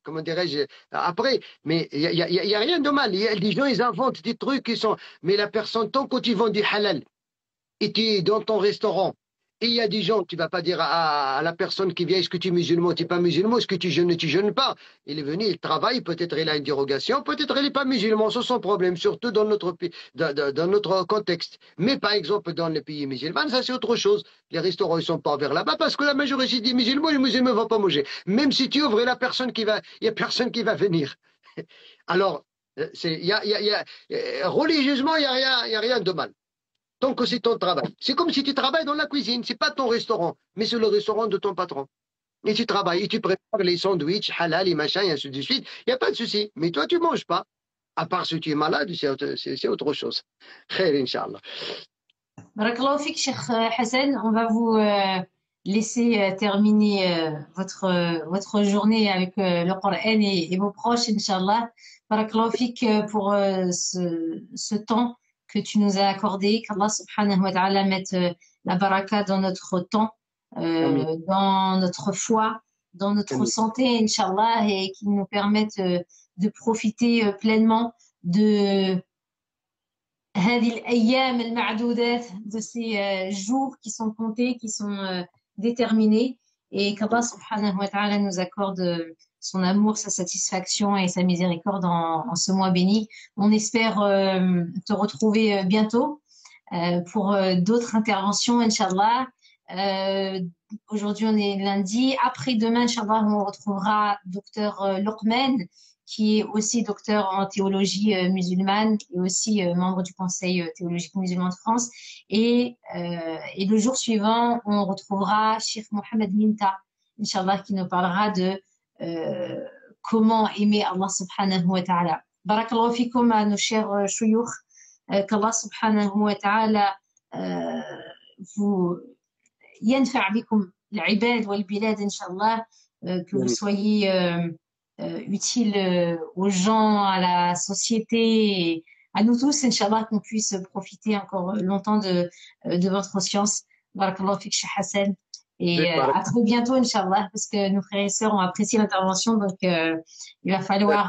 comment dirais-je, après. Mais il y a rien de mal. Les gens, ils inventent des trucs qui sont. Mais la personne, tant que tu vends du halal, et tu es dans ton restaurant, et il y a des gens, tu ne vas pas dire à la personne qui vient, est-ce que tu es musulman, tu n'es pas musulman, est-ce que tu jeûnes pas? Il est venu, il travaille, peut-être il a une dérogation, peut-être il n'est pas musulman, c'est son problème, surtout dans notre contexte. Mais par exemple, dans les pays musulmans, ça c'est autre chose. Les restaurants, ils ne sont pas vers là-bas parce que la majorité des musulmans, les musulmans ne vont pas manger. Même si tu ouvres, il n'y a personne qui va venir. Alors, religieusement, il n'y a rien de mal. Tant que c'est ton travail. C'est comme si tu travailles dans la cuisine. Ce n'est pas ton restaurant, mais c'est le restaurant de ton patron. Et tu travailles, et tu prépares les sandwichs, halal, et machin, et ainsi de suite. Il n'y a pas de souci. Mais toi, tu ne manges pas. À part si tu es malade, c'est autre chose. Khair, Inch'Allah. Barakallahu fik, Cheikh Hassan. On va vous laisser terminer votre journée avec le Coran et vos proches, Inch'Allah. Barakallahu fik pour ce temps que tu nous as accordé, qu'Allah subhanahu wa ta'ala mette la baraka dans notre temps, dans notre foi, dans notre santé, Inch'Allah, et qu'il nous permette de profiter pleinement de ces jours qui sont comptés, qui sont déterminés, et qu'Allah subhanahu wa ta'ala nous accorde son amour, sa satisfaction et sa miséricorde en ce mois béni. On espère te retrouver bientôt pour d'autres interventions, Inch'Allah. Aujourd'hui, on est lundi. Après-demain, Inch'Allah, on retrouvera Dr Luqman, qui est aussi docteur en théologie musulmane et aussi membre du Conseil théologique musulman de France. Et le jour suivant, on retrouvera Cheikh Mohamed Minta, Inch'Allah, qui nous parlera de comment aimer Allah subhanahu wa ta'ala. Barakallahu fikum à nos chers shuyukh, qu'Allah subhanahu wa ta'ala vous ينفع بكم العباد والبلاد إن شاء الله que vous soyez utile aux gens, à la société, et à nous tous, Inch'Allah, qu'on puisse profiter encore longtemps de votre science. Barakallahu fik, Cheikh Hassan. Et à très bientôt, Inch'Allah, parce que nos frères et sœurs ont apprécié l'intervention, donc il va falloir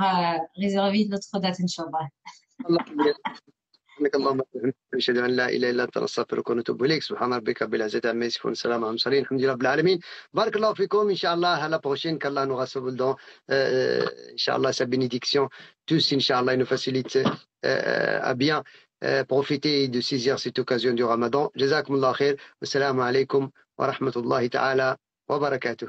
réserver notre date, Inch'Allah. اللهم نشهد ان لا اله الا انت نستغفرك ونتوب اليك سبحان ربك رب العزه عما يصفون سلام على المرسلين الحمد لله رب العالمين بارك الله فيكم Inch'Allah à la prochaine qu'Allah nous rassemble dans Inch'Allah sa bénédiction tous Inch'Allah il nous facilite à bien profiter de saisir cette occasion du Ramadan. Jazakumullah khair. Wassalamu alaikum wa rahmatullahi ta'ala wa barakatuh.